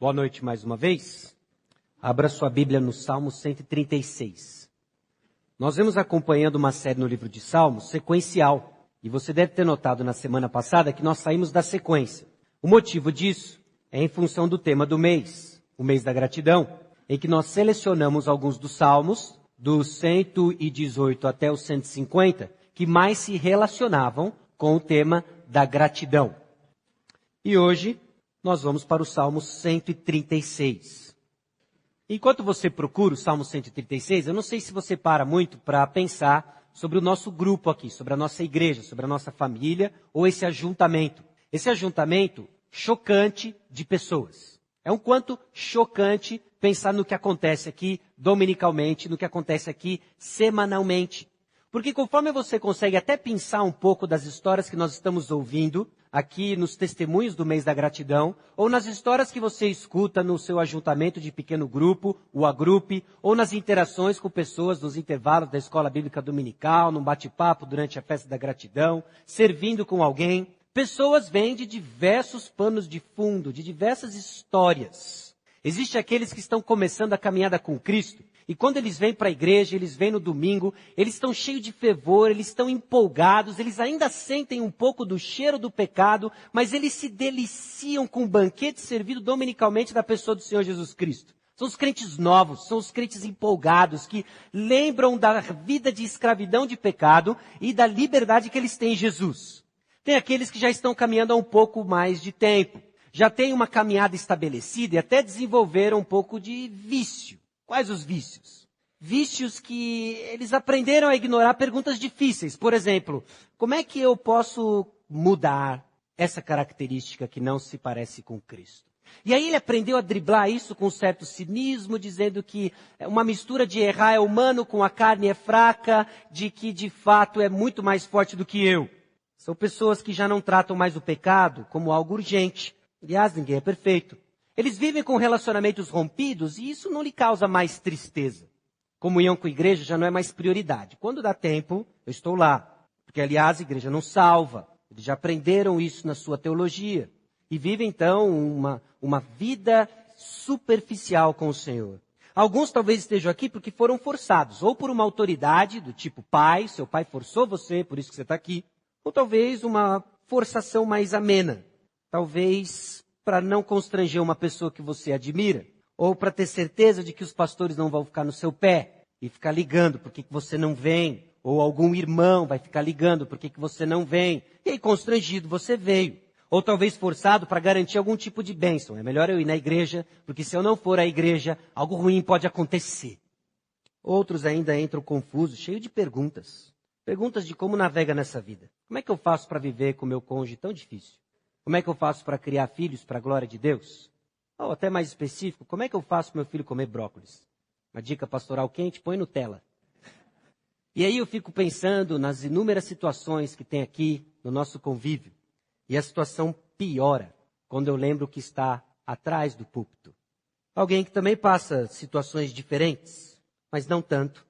Boa noite mais uma vez. Abra sua Bíblia no Salmo 136. Nós vemos acompanhando uma série no livro de Salmos sequencial. E você deve ter notado na semana passada que nós saímos da sequência. O motivo disso é em função do tema do mês, o mês da gratidão, em que nós selecionamos alguns dos salmos, dos 118 até os 150, que mais se relacionavam com o tema da gratidão. E hoje nós vamos para o Salmo 136. Enquanto você procura o Salmo 136, eu não sei se você para muito para pensar sobre o nosso grupo aqui, sobre a nossa igreja, sobre a nossa família, ou esse ajuntamento. Esse ajuntamento chocante de pessoas. É um quanto chocante pensar no que acontece aqui dominicalmente, no que acontece aqui semanalmente. Porque conforme você consegue até pensar um pouco das histórias que nós estamos ouvindo aqui nos testemunhos do mês da gratidão, ou nas histórias que você escuta no seu ajuntamento de pequeno grupo, o agrupe, ou nas interações com pessoas nos intervalos da escola bíblica dominical, num bate-papo durante a festa da gratidão, servindo com alguém, pessoas vêm de diversos panos de fundo, de diversas histórias. Existem aqueles que estão começando a caminhada com Cristo, e quando eles vêm para a igreja, eles vêm no domingo, eles estão cheios de fervor, eles estão empolgados, eles ainda sentem um pouco do cheiro do pecado, mas eles se deliciam com o banquete servido dominicalmente da pessoa do Senhor Jesus Cristo. São os crentes novos, são os crentes empolgados, que lembram da vida de escravidão de pecado e da liberdade que eles têm em Jesus. Tem aqueles que já estão caminhando há um pouco mais de tempo, já têm uma caminhada estabelecida e até desenvolveram um pouco de vício. Quais os vícios? Vícios que eles aprenderam a ignorar perguntas difíceis. Por exemplo, como é que eu posso mudar essa característica que não se parece com Cristo? E aí ele aprendeu a driblar isso com um certo cinismo, dizendo que uma mistura de errar é humano com a carne é fraca, de que de fato é muito mais forte do que eu. São pessoas que já não tratam mais o pecado como algo urgente. Aliás, ninguém é perfeito. Eles vivem com relacionamentos rompidos e isso não lhe causa mais tristeza. Comunhão com a igreja já não é mais prioridade. Quando dá tempo, eu estou lá. Porque, aliás, a igreja não salva. Eles já aprenderam isso na sua teologia. E vivem, então, uma vida superficial com o Senhor. Alguns talvez estejam aqui porque foram forçados. Ou por uma autoridade do tipo pai, seu pai forçou você, por isso que você está aqui. Ou talvez uma forçação mais amena. Talvez para não constranger uma pessoa que você admira, ou para ter certeza de que os pastores não vão ficar no seu pé e ficar ligando por que você não vem, ou algum irmão vai ficar ligando por que você não vem, e aí constrangido você veio. Ou talvez forçado para garantir algum tipo de bênção. É melhor eu ir na igreja, porque se eu não for à igreja, algo ruim pode acontecer. Outros ainda entram confusos, cheios de perguntas. Perguntas de como navega nessa vida. Como é que eu faço para viver com meu cônjuge tão difícil? Como é que eu faço para criar filhos para a glória de Deus? Ou até mais específico, como é que eu faço para meu filho comer brócolis? Uma dica pastoral quente, põe Nutella. E aí eu fico pensando nas inúmeras situações que tem aqui no nosso convívio. E a situação piora quando eu lembro que está atrás do púlpito. Alguém que também passa situações diferentes, mas não tanto.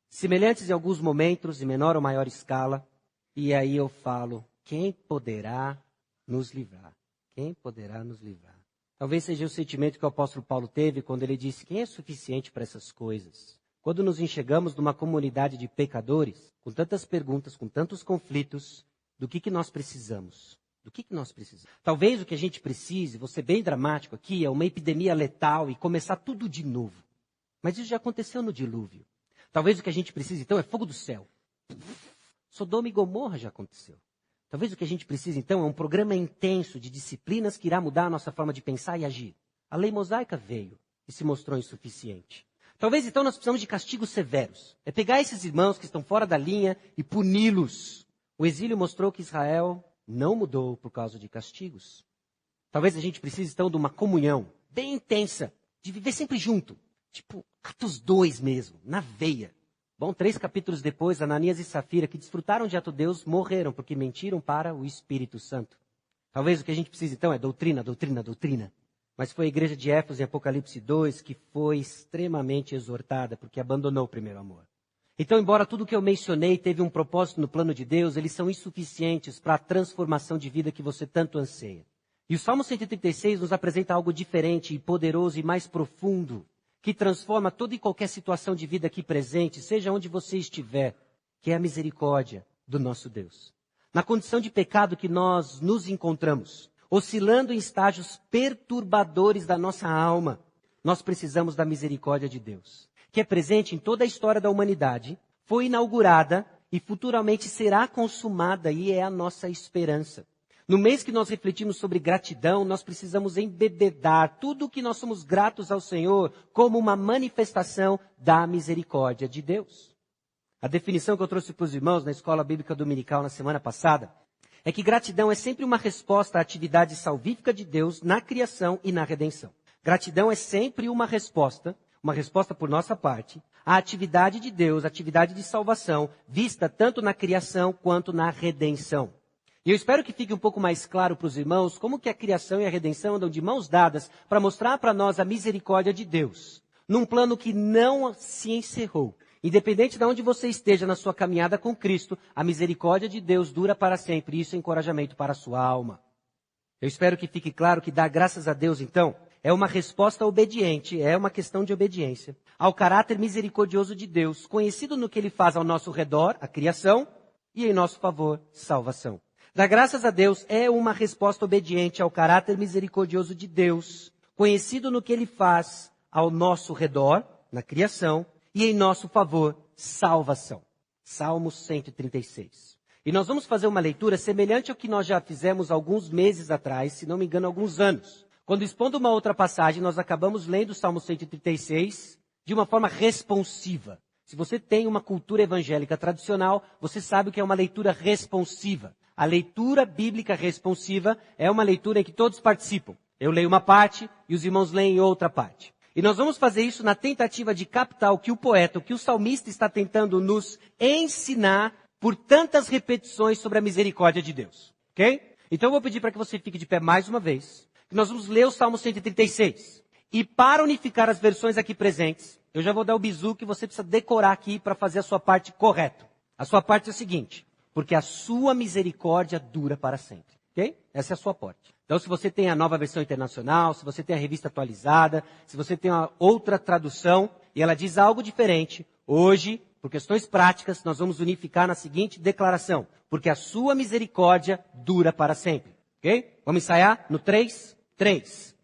Semelhantes em alguns momentos, em menor ou maior escala. E aí eu falo, quem poderá nos livrar? Quem poderá nos livrar? Talvez seja o sentimento que o apóstolo Paulo teve quando ele disse, quem é suficiente para essas coisas? Quando nos enxergamos numa comunidade de pecadores, com tantas perguntas, com tantos conflitos, do que nós precisamos? Do que nós precisamos? Talvez o que a gente precise, vou ser bem dramático aqui, é uma epidemia letal e começar tudo de novo. Mas isso já aconteceu no dilúvio. Talvez o que a gente precise então é fogo do céu. Sodoma e Gomorra já aconteceu. Talvez o que a gente precisa, então, é um programa intenso de disciplinas que irá mudar a nossa forma de pensar e agir. A lei mosaica veio e se mostrou insuficiente. Talvez, então, nós precisamos de castigos severos. É pegar esses irmãos que estão fora da linha e puni-los. O exílio mostrou que Israel não mudou por causa de castigos. Talvez a gente precise, então, de uma comunhão bem intensa, de viver sempre junto. Tipo, Atos 2 mesmo, na veia. Bom, 3 capítulos depois, Ananias e Safira, que desfrutaram de ato Deus, morreram porque mentiram para o Espírito Santo. Talvez o que a gente precisa então é doutrina, doutrina, doutrina. Mas foi a igreja de Éfeso em Apocalipse 2 que foi extremamente exortada porque abandonou o primeiro amor. Então, embora tudo que eu mencionei teve um propósito no plano de Deus, eles são insuficientes para a transformação de vida que você tanto anseia. E o Salmo 136 nos apresenta algo diferente, poderoso e mais profundo, que transforma toda e qualquer situação de vida aqui presente, seja onde você estiver, que é a misericórdia do nosso Deus. Na condição de pecado que nós nos encontramos, oscilando em estágios perturbadores da nossa alma, nós precisamos da misericórdia de Deus, que é presente em toda a história da humanidade, foi inaugurada e futuramente será consumada, e é a nossa esperança. No mês que nós refletimos sobre gratidão, nós precisamos embebedar tudo o que nós somos gratos ao Senhor como uma manifestação da misericórdia de Deus. A definição que eu trouxe para os irmãos na Escola Bíblica Dominical na semana passada é que gratidão é sempre uma resposta à atividade salvífica de Deus na criação e na redenção. Gratidão é sempre uma resposta por nossa parte, à atividade de Deus, atividade de salvação, vista tanto na criação quanto na redenção. E eu espero que fique um pouco mais claro para os irmãos como que a criação e a redenção andam de mãos dadas para mostrar para nós a misericórdia de Deus, num plano que não se encerrou. Independente de onde você esteja na sua caminhada com Cristo, a misericórdia de Deus dura para sempre, e isso é encorajamento para a sua alma. Eu espero que fique claro que dar graças a Deus, então, é uma resposta obediente, é uma questão de obediência, ao caráter misericordioso de Deus, conhecido no que Ele faz ao nosso redor, a criação, e em nosso favor, salvação. Dar graças a Deus é uma resposta obediente ao caráter misericordioso de Deus, conhecido no que Ele faz ao nosso redor, na criação, e em nosso favor, salvação. Salmo 136. E nós vamos fazer uma leitura semelhante ao que nós já fizemos alguns meses atrás, se não me engano, alguns anos. Quando expondo uma outra passagem, nós acabamos lendo o Salmo 136 de uma forma responsiva. Se você tem uma cultura evangélica tradicional, você sabe o que é uma leitura responsiva. A leitura bíblica responsiva é uma leitura em que todos participam. Eu leio uma parte e os irmãos leem outra parte. E nós vamos fazer isso na tentativa de captar o que o poeta, o que o salmista está tentando nos ensinar por tantas repetições sobre a misericórdia de Deus. Ok? Então eu vou pedir para que você fique de pé mais uma vez, que nós vamos ler o Salmo 136. E para unificar as versões aqui presentes, eu já vou dar o bizu que você precisa decorar aqui para fazer a sua parte correta. A sua parte é a seguinte: porque a sua misericórdia dura para sempre. Ok? Essa é a sua parte. Então, se você tem a Nova Versão Internacional, se você tem a revista atualizada, se você tem uma outra tradução e ela diz algo diferente, hoje, por questões práticas, nós vamos unificar na seguinte declaração: porque a sua misericórdia dura para sempre. Ok? Vamos ensaiar? No 3? 3.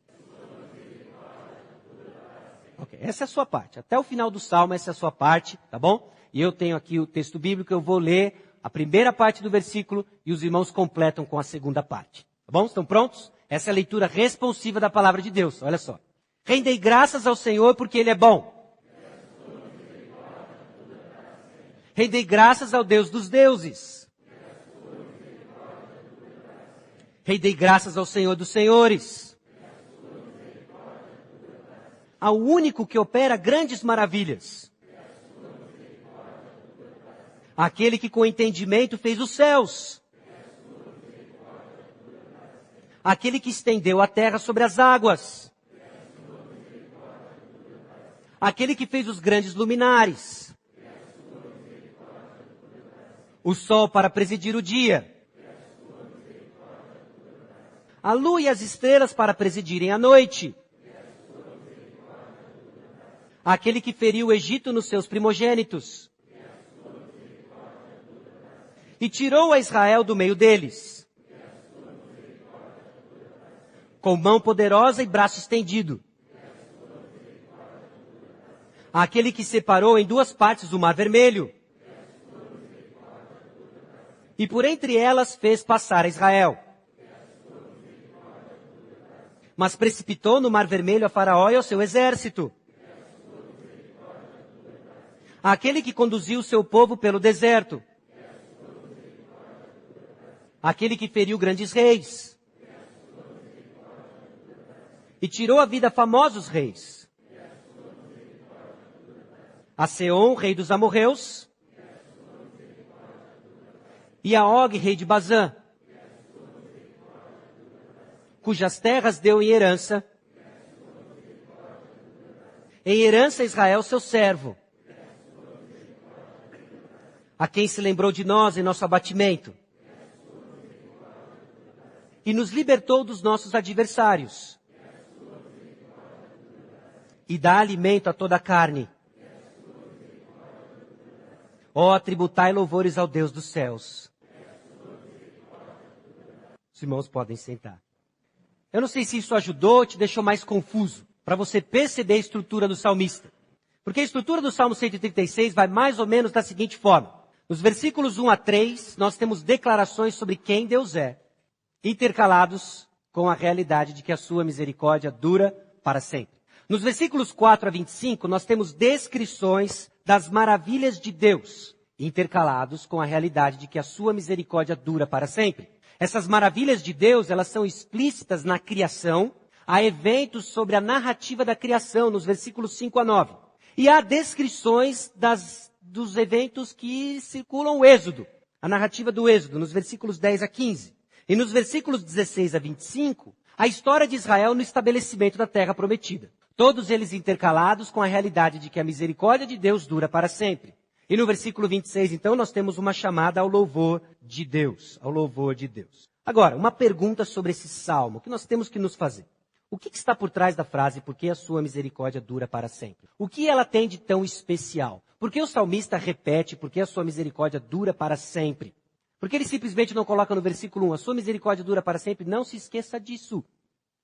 Ok, essa é a sua parte. Até o final do Salmo, essa é a sua parte, tá bom? E eu tenho aqui o texto bíblico, eu vou ler a primeira parte do versículo e os irmãos completam com a segunda parte. Tá bom? Estão prontos? Essa é a leitura responsiva da palavra de Deus. Olha só. Rendei graças ao Senhor porque Ele é bom. Rendei graças ao Deus dos deuses. Rendei graças ao Senhor dos senhores. Ao único que opera grandes maravilhas. Aquele que com entendimento fez os céus. Aquele que estendeu a terra sobre as águas. Aquele que fez os grandes luminares. O sol para presidir o dia. A lua e as estrelas para presidirem a noite. Aquele que feriu o Egito nos seus primogênitos. E tirou a Israel do meio deles. Com mão poderosa e braço estendido. Aquele que separou em duas partes o mar vermelho. E por entre elas fez passar a Israel. Mas precipitou no mar vermelho a Faraó e ao seu exército. Aquele que conduziu o seu povo pelo deserto. Aquele que feriu grandes reis. E tirou a vida a famosos reis. A Seom, rei dos amorreus. E a Og, rei de Bazã. Cujas terras deu em herança. Em herança a Israel, seu servo. A quem se lembrou de nós em nosso abatimento. e nos libertou dos nossos adversários. E dá alimento a toda a carne. Ó, tributai louvores ao Deus dos céus. Os irmãos podem sentar. Eu não sei se isso ajudou ou te deixou mais confuso, para você perceber a estrutura do salmista. Porque a estrutura do Salmo 136 vai mais ou menos da seguinte forma. Nos versículos 1 a 3, nós temos declarações sobre quem Deus é, intercalados com a realidade de que a sua misericórdia dura para sempre. Nos versículos 4 a 25, nós temos descrições das maravilhas de Deus, intercalados com a realidade de que a sua misericórdia dura para sempre. Essas maravilhas de Deus, elas são explícitas na criação, há eventos sobre a narrativa da criação, nos versículos 5 a 9. E há descrições dos eventos que circulam o Êxodo, a narrativa do Êxodo, nos versículos 10 a 15. E nos versículos 16 a 25, a história de Israel no estabelecimento da terra prometida. Todos eles intercalados com a realidade de que a misericórdia de Deus dura para sempre. E no versículo 26, então, nós temos uma chamada ao louvor de Deus. Ao louvor de Deus. Agora, uma pergunta sobre esse salmo, que nós temos que nos fazer. O que está por trás da frase, porque a sua misericórdia dura para sempre? O que ela tem de tão especial? Por que o salmista repete, porque a sua misericórdia dura para sempre? Porque ele simplesmente não coloca no versículo 1, a sua misericórdia dura para sempre? Não se esqueça disso.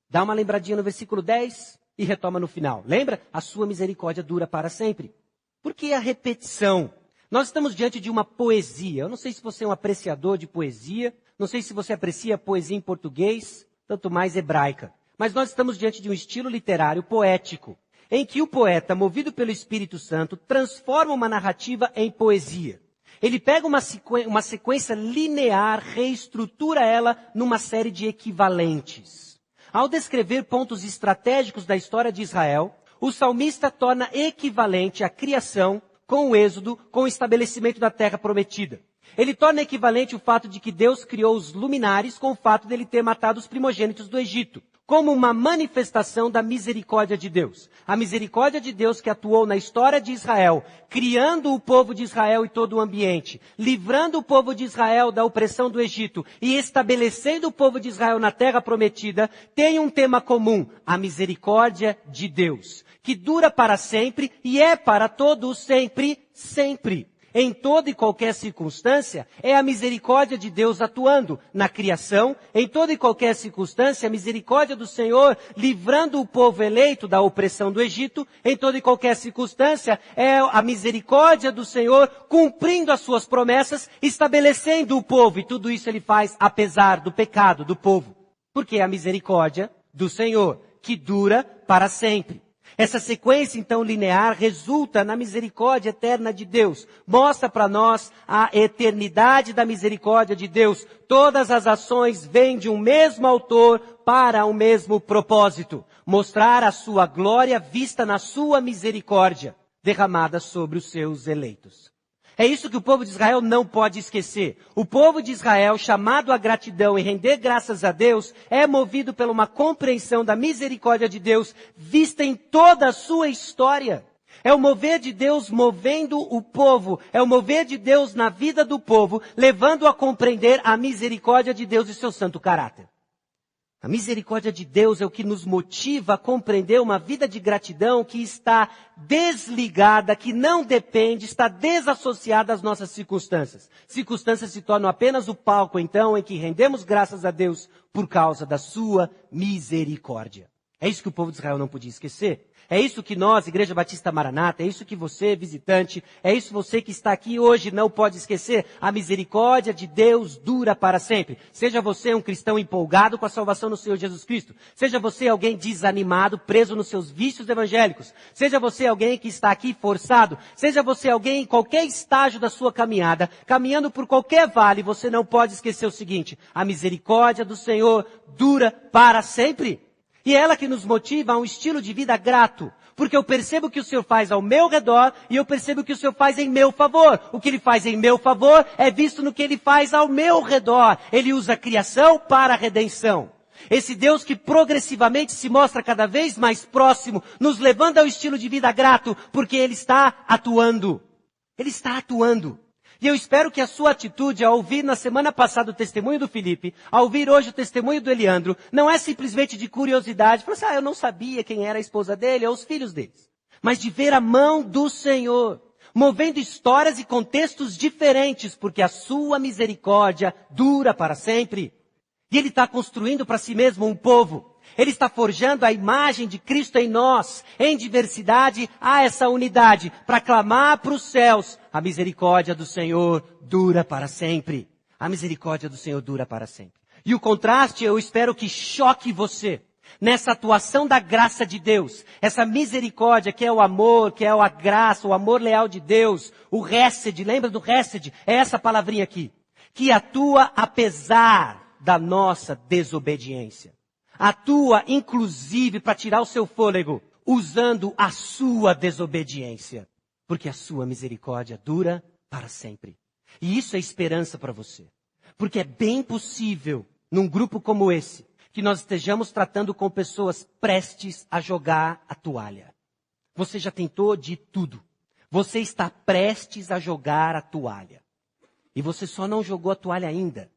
Dá uma lembradinha no versículo 10 e retoma no final. Lembra? A sua misericórdia dura para sempre. Por que a repetição? Nós estamos diante de uma poesia. Eu não sei se você é um apreciador de poesia, não sei se você aprecia poesia em português, tanto mais hebraica. Mas nós estamos diante de um estilo literário poético, em que o poeta, movido pelo Espírito Santo, transforma uma narrativa em poesia. Ele pega uma sequência linear, reestrutura ela numa série de equivalentes. Ao descrever pontos estratégicos da história de Israel, o salmista torna equivalente a criação com o êxodo, com o estabelecimento da terra prometida. Ele torna equivalente o fato de que Deus criou os luminares com o fato dele ter matado os primogênitos do Egito, como uma manifestação da misericórdia de Deus. A misericórdia de Deus que atuou na história de Israel, criando o povo de Israel e todo o ambiente, livrando o povo de Israel da opressão do Egito e estabelecendo o povo de Israel na terra prometida, tem um tema comum, a misericórdia de Deus, que dura para sempre e é para todos sempre, sempre. Em toda e qualquer circunstância, é a misericórdia de Deus atuando na criação. Em toda e qualquer circunstância, a misericórdia do Senhor livrando o povo eleito da opressão do Egito. Em toda e qualquer circunstância, é a misericórdia do Senhor cumprindo as suas promessas, estabelecendo o povo. E tudo isso ele faz apesar do pecado do povo. Porque é a misericórdia do Senhor, que dura para sempre. Essa sequência, então, linear, resulta na misericórdia eterna de Deus. Mostra para nós a eternidade da misericórdia de Deus. Todas as ações vêm de um mesmo autor para o mesmo propósito. Mostrar a sua glória vista na sua misericórdia, derramada sobre os seus eleitos. É isso que o povo de Israel não pode esquecer. O povo de Israel, chamado à gratidão e render graças a Deus, é movido por uma compreensão da misericórdia de Deus, vista em toda a sua história. É o mover de Deus movendo o povo, é o mover de Deus na vida do povo, levando a compreender a misericórdia de Deus e seu santo caráter. A misericórdia de Deus é o que nos motiva a compreender uma vida de gratidão que está desligada, que não depende, está desassociada às nossas circunstâncias. Circunstâncias se tornam apenas o palco, então, em que rendemos graças a Deus por causa da sua misericórdia. É isso que o povo de Israel não podia esquecer. É isso que nós, Igreja Batista Maranata, é isso que você, visitante, é isso você que está aqui hoje não pode esquecer. A misericórdia de Deus dura para sempre. Seja você um cristão empolgado com a salvação no Senhor Jesus Cristo. Seja você alguém desanimado, preso nos seus vícios evangélicos. Seja você alguém que está aqui forçado. Seja você alguém em qualquer estágio da sua caminhada, caminhando por qualquer vale, você não pode esquecer o seguinte: a misericórdia do Senhor dura para sempre. E é ela que nos motiva a um estilo de vida grato. Porque eu percebo o que o Senhor faz ao meu redor e eu percebo o que o Senhor faz em meu favor. O que Ele faz em meu favor é visto no que Ele faz ao meu redor. Ele usa a criação para a redenção. Esse Deus que progressivamente se mostra cada vez mais próximo, nos levando ao estilo de vida grato, porque Ele está atuando. Ele está atuando. E eu espero que a sua atitude ao ouvir na semana passada o testemunho do Felipe, ao ouvir hoje o testemunho do Eliandro, não é simplesmente de curiosidade, falar assim, eu não sabia quem era a esposa dele ou os filhos deles. Mas de ver a mão do Senhor, movendo histórias e contextos diferentes, porque a sua misericórdia dura para sempre. E Ele está construindo para si mesmo um povo. Ele está forjando a imagem de Cristo em nós. Em diversidade há essa unidade para clamar para os céus. A misericórdia do Senhor dura para sempre. A misericórdia do Senhor dura para sempre. E o contraste eu espero que choque você. Nessa atuação da graça de Deus. Essa misericórdia que é o amor, que é a graça, o amor leal de Deus. O Hesed, lembra do Hesed? É essa palavrinha aqui. Que atua apesar da nossa desobediência. Atua, inclusive, para tirar o seu fôlego, usando a sua desobediência. Porque a sua misericórdia dura para sempre. E isso é esperança para você. Porque é bem possível, num grupo como esse, que nós estejamos tratando com pessoas prestes a jogar a toalha. Você já tentou de tudo. Você está prestes a jogar a toalha. E você só não jogou a toalha ainda,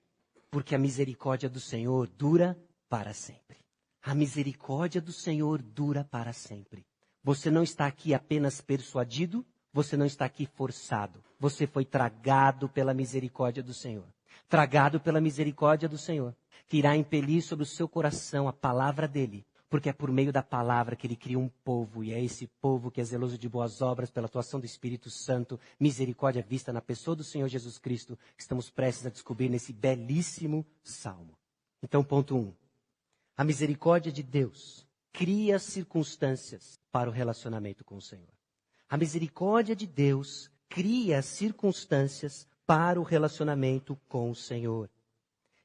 porque a misericórdia do Senhor dura para sempre. A misericórdia do Senhor dura para sempre. Você não está aqui apenas persuadido, você não está aqui forçado. Você foi tragado pela misericórdia do Senhor. Tragado pela misericórdia do Senhor, que irá impelir sobre o seu coração a palavra dele. Porque é por meio da palavra que ele cria um povo, e é esse povo que é zeloso de boas obras pela atuação do Espírito Santo, misericórdia vista na pessoa do Senhor Jesus Cristo, que estamos prestes a descobrir nesse belíssimo salmo. Então, ponto 1. A misericórdia de Deus cria circunstâncias para o relacionamento com o Senhor. A misericórdia de Deus cria circunstâncias para o relacionamento com o Senhor.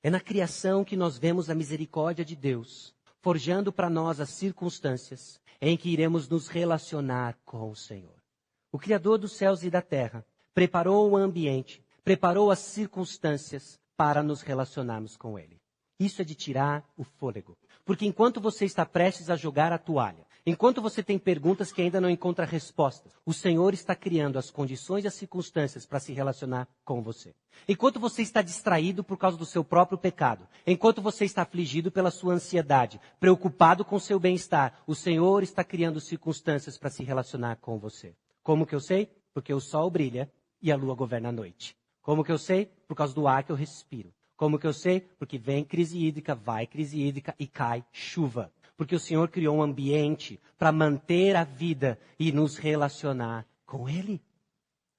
É na criação que nós vemos a misericórdia de Deus, forjando para nós as circunstâncias em que iremos nos relacionar com o Senhor. O Criador dos céus e da terra preparou o ambiente, preparou as circunstâncias para nos relacionarmos com Ele. Isso é de tirar o fôlego. Porque enquanto você está prestes a jogar a toalha, enquanto você tem perguntas que ainda não encontra respostas, o Senhor está criando as condições e as circunstâncias para se relacionar com você. Enquanto você está distraído por causa do seu próprio pecado, enquanto você está afligido pela sua ansiedade, preocupado com o seu bem-estar, o Senhor está criando circunstâncias para se relacionar com você. Como que eu sei? Porque o sol brilha e a lua governa a noite. Como que eu sei? Por causa do ar que eu respiro. Como que eu sei? Porque vem crise hídrica, vai crise hídrica e cai chuva. Porque o Senhor criou um ambiente para manter a vida e nos relacionar com Ele.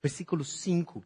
Versículo 5.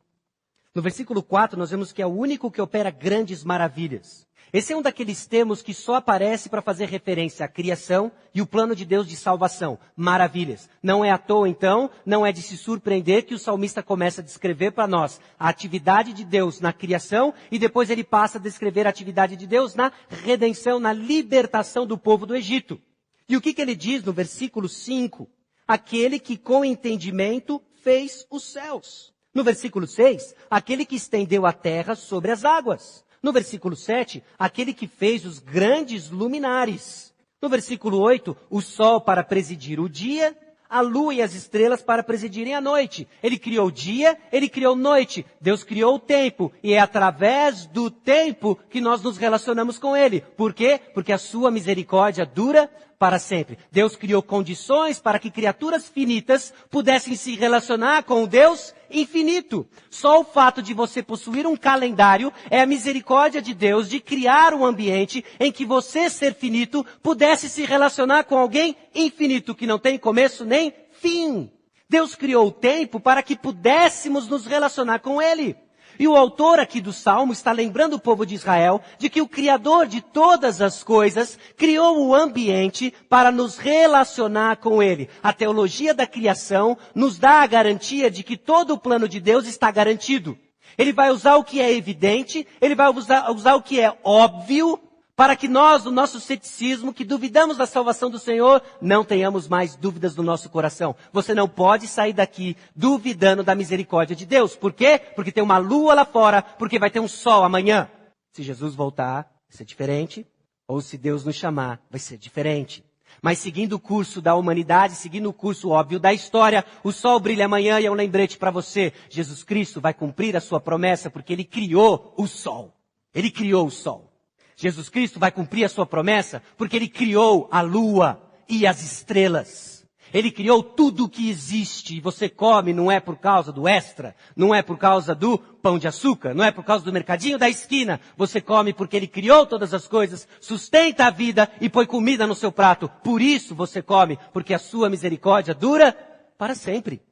No versículo 4, nós vemos que é o único que opera grandes maravilhas. Esse é um daqueles termos que só aparece para fazer referência à criação e o plano de Deus de salvação. Maravilhas. Não é à toa, então, não é de se surpreender que o salmista começa a descrever para nós a atividade de Deus na criação e depois ele passa a descrever a atividade de Deus na redenção, na libertação do povo do Egito. E o que ele diz no versículo 5? Aquele que com entendimento fez os céus. No versículo 6, aquele que estendeu a terra sobre as águas. No versículo 7, aquele que fez os grandes luminares. No versículo 8, o sol para presidir o dia, a lua e as estrelas para presidirem a noite. Ele criou dia, ele criou noite. Deus criou o tempo. E é através do tempo que nós nos relacionamos com Ele. Por quê? Porque a sua misericórdia dura para sempre. Deus criou condições para que criaturas finitas pudessem se relacionar com o Deus infinito. Só o fato de você possuir um calendário é a misericórdia de Deus de criar um ambiente em que você, ser finito, pudesse se relacionar com alguém infinito, que não tem começo nem fim. Deus criou o tempo para que pudéssemos nos relacionar com Ele. E o autor aqui do Salmo está lembrando o povo de Israel de que o Criador de todas as coisas criou o ambiente para nos relacionar com Ele. A teologia da criação nos dá a garantia de que todo o plano de Deus está garantido. Ele vai usar o que é evidente, ele vai usar o que é óbvio, para que nós, no nosso ceticismo, que duvidamos da salvação do Senhor, não tenhamos mais dúvidas no nosso coração. Você não pode sair daqui duvidando da misericórdia de Deus. Por quê? Porque tem uma lua lá fora, porque vai ter um sol amanhã. Se Jesus voltar, vai ser diferente. Ou se Deus nos chamar, vai ser diferente. Mas seguindo o curso da humanidade, seguindo o curso óbvio da história, o sol brilha amanhã e é um lembrete para você. Jesus Cristo vai cumprir a sua promessa porque Ele criou o sol. Ele criou o sol. Jesus Cristo vai cumprir a sua promessa porque Ele criou a lua e as estrelas. Ele criou tudo o que existe e você come não é por causa do extra, não é por causa do pão de açúcar, não é por causa do mercadinho da esquina. Você come porque Ele criou todas as coisas, sustenta a vida e põe comida no seu prato. Por isso você come, porque a sua misericórdia dura para sempre.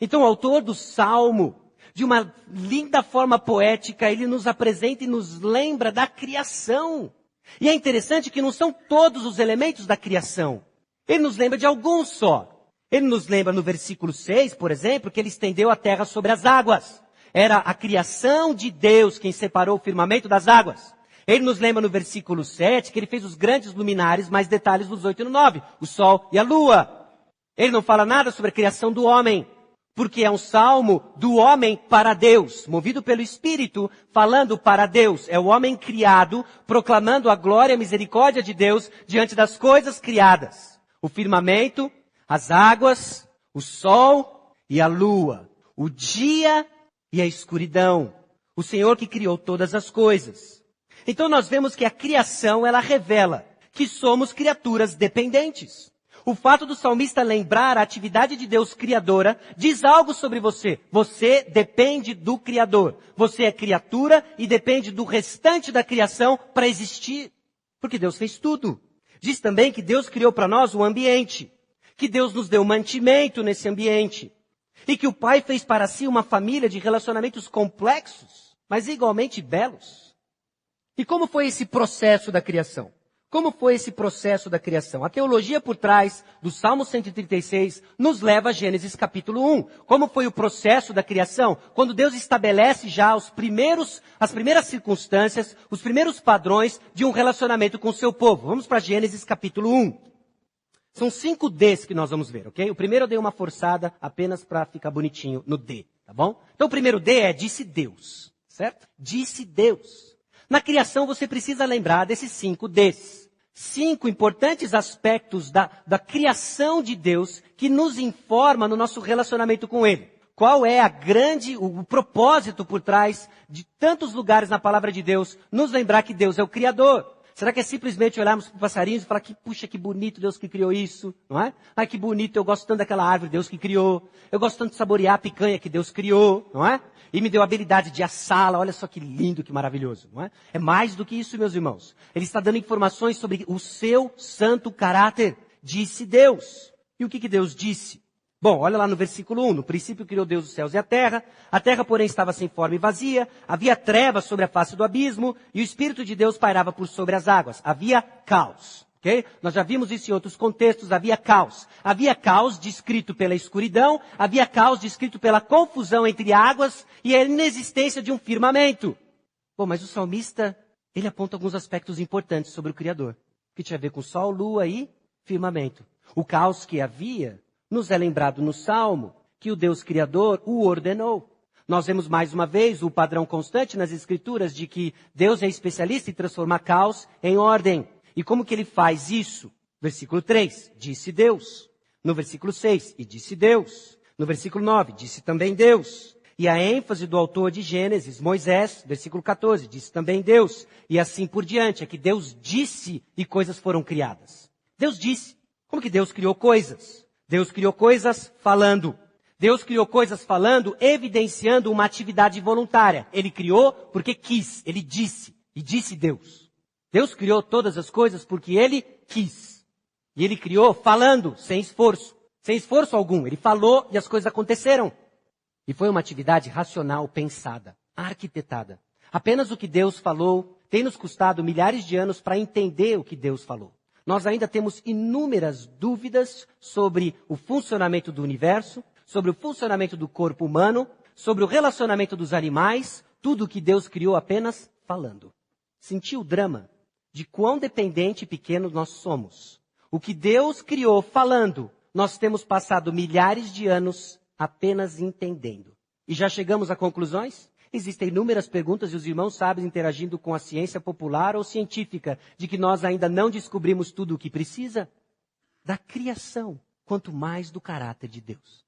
Então o autor do Salmo, de uma linda forma poética, ele nos apresenta e nos lembra da criação. E é interessante que não são todos os elementos da criação. Ele nos lembra de alguns só. Ele nos lembra no versículo 6, por exemplo, que Ele estendeu a terra sobre as águas. Era a criação de Deus quem separou o firmamento das águas. Ele nos lembra no versículo 7 que Ele fez os grandes luminares, mais detalhes nos 8 e no 9, o sol e a lua. Ele não fala nada sobre a criação do homem, porque é um salmo do homem para Deus, movido pelo Espírito, falando para Deus. É o homem criado, proclamando a glória e a misericórdia de Deus diante das coisas criadas. O firmamento, as águas, o sol e a lua, o dia e a escuridão. O Senhor que criou todas as coisas. Então nós vemos que a criação, ela revela que somos criaturas dependentes. O fato do salmista lembrar a atividade de Deus criadora diz algo sobre você. Você depende do Criador. Você é criatura e depende do restante da criação para existir. Porque Deus fez tudo. Diz também que Deus criou para nós o ambiente, que Deus nos deu mantimento nesse ambiente, e que o Pai fez para si uma família de relacionamentos complexos, mas igualmente belos. E como foi esse processo da criação? Como foi esse processo da criação? A teologia por trás do Salmo 136 nos leva a Gênesis capítulo 1. Como foi o processo da criação? Quando Deus estabelece já as primeiras circunstâncias, os primeiros padrões de um relacionamento com o seu povo. Vamos para Gênesis capítulo 1. São 5 Ds que nós vamos ver, ok? O primeiro eu dei uma forçada apenas para ficar bonitinho no D, tá bom? Então o primeiro D é disse Deus, certo? Disse Deus. Na criação você precisa lembrar desses 5 Ds. 5 importantes aspectos da criação de Deus que nos informa no nosso relacionamento com Ele. Qual é o propósito por trás de tantos lugares na palavra de Deus nos lembrar que Deus é o Criador? Será que é simplesmente olharmos para os passarinhos e falar que, puxa, que bonito Deus que criou isso, não é? Ai, que bonito, eu gosto tanto daquela árvore, Deus que criou. Eu gosto tanto de saborear a picanha que Deus criou, não é? E me deu a habilidade de assá-la, olha só que lindo, que maravilhoso, não é? É mais do que isso, meus irmãos. Ele está dando informações sobre o seu santo caráter, disse Deus. E o que Deus disse? Bom, olha lá no versículo 1, no princípio criou Deus os céus e a terra, porém estava sem forma e vazia, havia trevas sobre a face do abismo, e o Espírito de Deus pairava por sobre as águas. Havia caos, ok? Nós já vimos isso em outros contextos, havia caos. Havia caos descrito pela escuridão, havia caos descrito pela confusão entre águas e a inexistência de um firmamento. Bom, mas o salmista, ele aponta alguns aspectos importantes sobre o Criador, que tinha a ver com sol, lua e firmamento. O caos que havia nos é lembrado no Salmo que o Deus Criador o ordenou. Nós vemos mais uma vez o padrão constante nas Escrituras de que Deus é especialista em transformar caos em ordem. E como que Ele faz isso? Versículo 3, disse Deus. No versículo 6, e disse Deus. No versículo 9, disse também Deus. E a ênfase do autor de Gênesis, Moisés, versículo 14, disse também Deus. E assim por diante, é que Deus disse e coisas foram criadas. Deus disse. Como que Deus criou coisas? Deus criou coisas falando. Deus criou coisas falando, evidenciando uma atividade voluntária. Ele criou porque quis. Ele disse. E disse Deus. Deus criou todas as coisas porque Ele quis. E Ele criou falando, sem esforço. Sem esforço algum. Ele falou e as coisas aconteceram. E foi uma atividade racional, pensada, arquitetada. Apenas o que Deus falou tem nos custado milhares de anos para entender o que Deus falou. Nós ainda temos inúmeras dúvidas sobre o funcionamento do universo, sobre o funcionamento do corpo humano, sobre o relacionamento dos animais, tudo o que Deus criou apenas falando. Sentiu o drama de quão dependente e pequeno nós somos. O que Deus criou falando, nós temos passado milhares de anos apenas entendendo. E já chegamos a conclusões? Existem inúmeras perguntas e os irmãos sábios interagindo com a ciência popular ou científica de que nós ainda não descobrimos tudo o que precisa. da criação, quanto mais do caráter de Deus.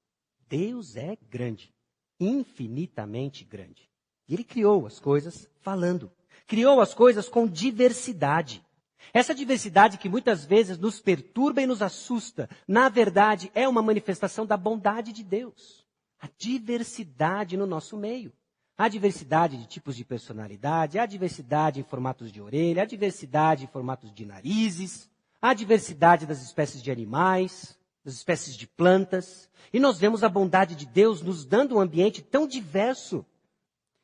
Deus é grande, infinitamente grande. E Ele criou as coisas falando. Criou as coisas com diversidade. Essa diversidade que muitas vezes nos perturba e nos assusta, na verdade é uma manifestação da bondade de Deus. A diversidade no nosso meio. Há diversidade de tipos de personalidade, há diversidade em formatos de orelha, há diversidade em formatos de narizes, há diversidade das espécies de animais, das espécies de plantas. E nós vemos a bondade de Deus nos dando um ambiente tão diverso.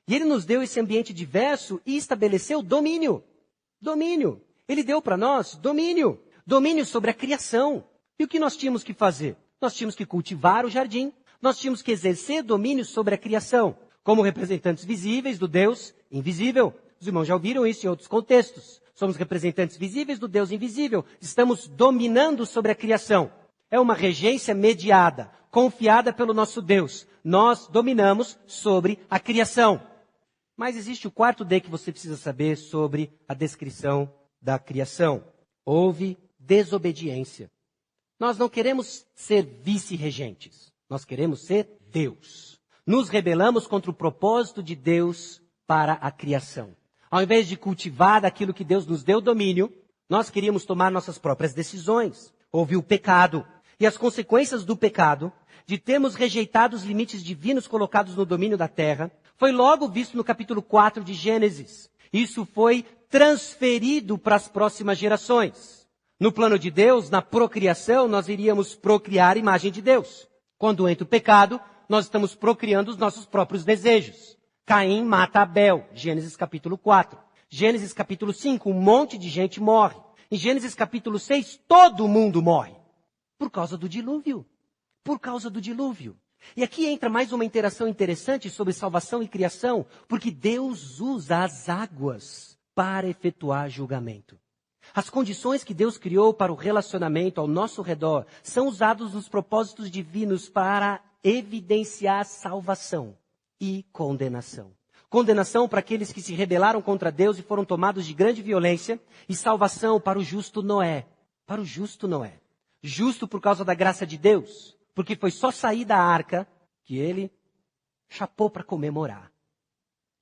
E Ele nos deu esse ambiente diverso e estabeleceu domínio. Domínio. Ele deu para nós domínio. Domínio sobre a criação. E o que nós tínhamos que fazer? Nós tínhamos que cultivar o jardim. Nós tínhamos que exercer domínio sobre a criação. Como representantes visíveis do Deus invisível. Os irmãos já ouviram isso em outros contextos. Somos representantes visíveis do Deus invisível. Estamos dominando sobre a criação. É uma regência mediada, confiada pelo nosso Deus. Nós dominamos sobre a criação. Mas existe o quarto D que você precisa saber sobre a descrição da criação. Houve desobediência. Nós não queremos ser vice-regentes. Nós queremos ser Deus. Nos rebelamos contra o propósito de Deus para a criação. Ao invés de cultivar aquilo que Deus nos deu domínio, nós queríamos tomar nossas próprias decisões. Houve o pecado. E as consequências do pecado, de termos rejeitado os limites divinos colocados no domínio da terra, foi logo visto no capítulo 4 de Gênesis. Isso foi transferido para as próximas gerações. No plano de Deus, na procriação, nós iríamos procriar a imagem de Deus. Quando entra o pecado, nós estamos procriando os nossos próprios desejos. Caim mata Abel, Gênesis capítulo 4. Gênesis capítulo 5, um monte de gente morre. Em Gênesis capítulo 6, todo mundo morre. Por causa do dilúvio. Por causa do dilúvio. E aqui entra mais uma interação interessante sobre salvação e criação, porque Deus usa as águas para efetuar julgamento. As condições que Deus criou para o relacionamento ao nosso redor são usadas nos propósitos divinos para evidenciar salvação e condenação. Condenação para aqueles que se rebelaram contra Deus e foram tomados de grande violência, e salvação para o justo Noé. Para o justo Noé. Justo por causa da graça de Deus, porque foi só sair da arca que ele chapou para comemorar.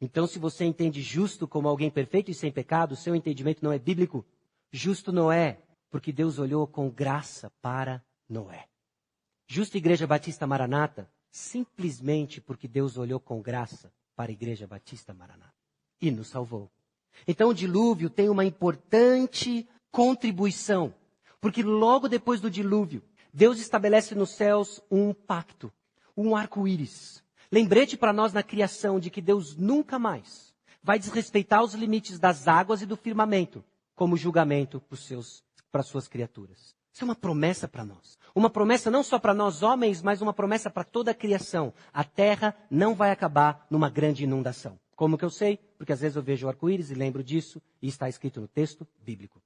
Então, se você entende justo como alguém perfeito e sem pecado, o seu entendimento não é bíblico. Justo Noé, porque Deus olhou com graça para Noé. Justo Igreja Batista Maranata, simplesmente porque Deus olhou com graça para a Igreja Batista Maranata e nos salvou. Então, o dilúvio tem uma importante contribuição. Porque logo depois do dilúvio, Deus estabelece nos céus um pacto, um arco-íris. Lembrete para nós na criação de que Deus nunca mais vai desrespeitar os limites das águas e do firmamento como julgamento para suas criaturas. Isso é uma promessa para nós. Uma promessa não só para nós homens, mas uma promessa para toda a criação. A terra não vai acabar numa grande inundação. Como que eu sei? Porque às vezes eu vejo o arco-íris e lembro disso e está escrito no texto bíblico.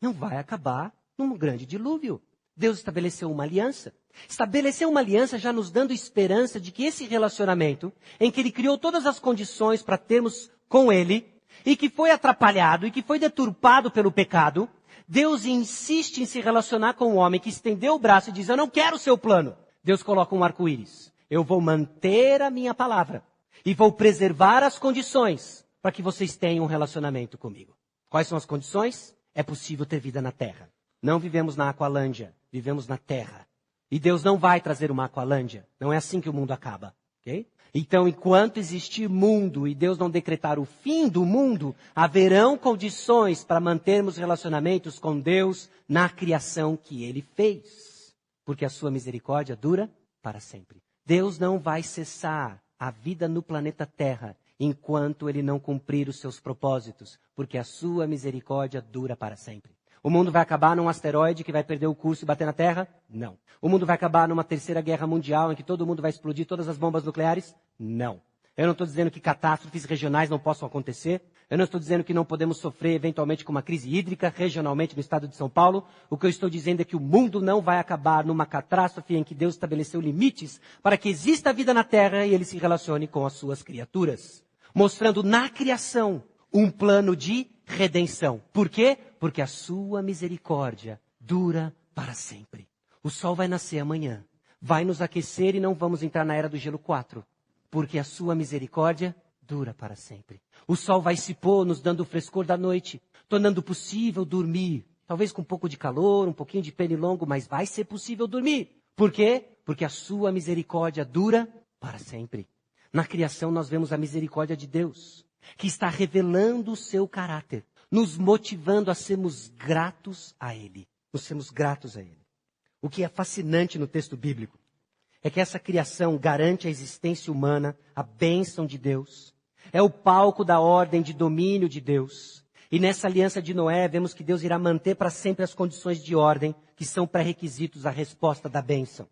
Não vai acabar num grande dilúvio. Deus estabeleceu uma aliança. Estabeleceu uma aliança já nos dando esperança de que esse relacionamento, em que Ele criou todas as condições para termos com Ele, e que foi atrapalhado, e que foi deturpado pelo pecado, Deus insiste em se relacionar com o homem que estendeu o braço e diz, eu não quero o seu plano. Deus coloca um arco-íris. Eu vou manter a minha palavra. E vou preservar as condições para que vocês tenham um relacionamento comigo. Quais são as condições? É possível ter vida na terra. Não vivemos na Aqualândia, vivemos na terra. E Deus não vai trazer uma Aqualândia. Não é assim que o mundo acaba. Okay? Então, enquanto existir mundo e Deus não decretar o fim do mundo, haverão condições para mantermos relacionamentos com Deus na criação que Ele fez. Porque a sua misericórdia dura para sempre. Deus não vai cessar a vida no planeta Terra enquanto Ele não cumprir os seus propósitos. Porque a sua misericórdia dura para sempre. O mundo vai acabar num asteroide que vai perder o curso e bater na Terra? Não. O mundo vai acabar numa terceira guerra mundial em que todo mundo vai explodir todas as bombas nucleares? Não. Eu não estou dizendo que catástrofes regionais não possam acontecer. Eu não estou dizendo que não podemos sofrer eventualmente com uma crise hídrica regionalmente no estado de São Paulo. O que eu estou dizendo é que o mundo não vai acabar numa catástrofe em que Deus estabeleceu limites para que exista vida na Terra e Ele se relacione com as suas criaturas. Mostrando na criação um plano de redenção. Por quê? Porque a sua misericórdia dura para sempre. O sol vai nascer amanhã. Vai nos aquecer e não vamos entrar na era do gelo 4. Porque a sua misericórdia dura para sempre. O sol vai se pôr nos dando o frescor da noite, tornando possível dormir. Talvez com um pouco de calor, um pouquinho de pernilongo, mas vai ser possível dormir. Por quê? Porque a sua misericórdia dura para sempre. Na criação nós vemos a misericórdia de Deus, que está revelando o seu caráter, nos motivando a sermos gratos a Ele. Nos sermos gratos a Ele. O que é fascinante no texto bíblico é que essa criação garante a existência humana, a bênção de Deus. É o palco da ordem de domínio de Deus. E nessa aliança de Noé, vemos que Deus irá manter para sempre as condições de ordem, que são pré-requisitos à resposta da bênção.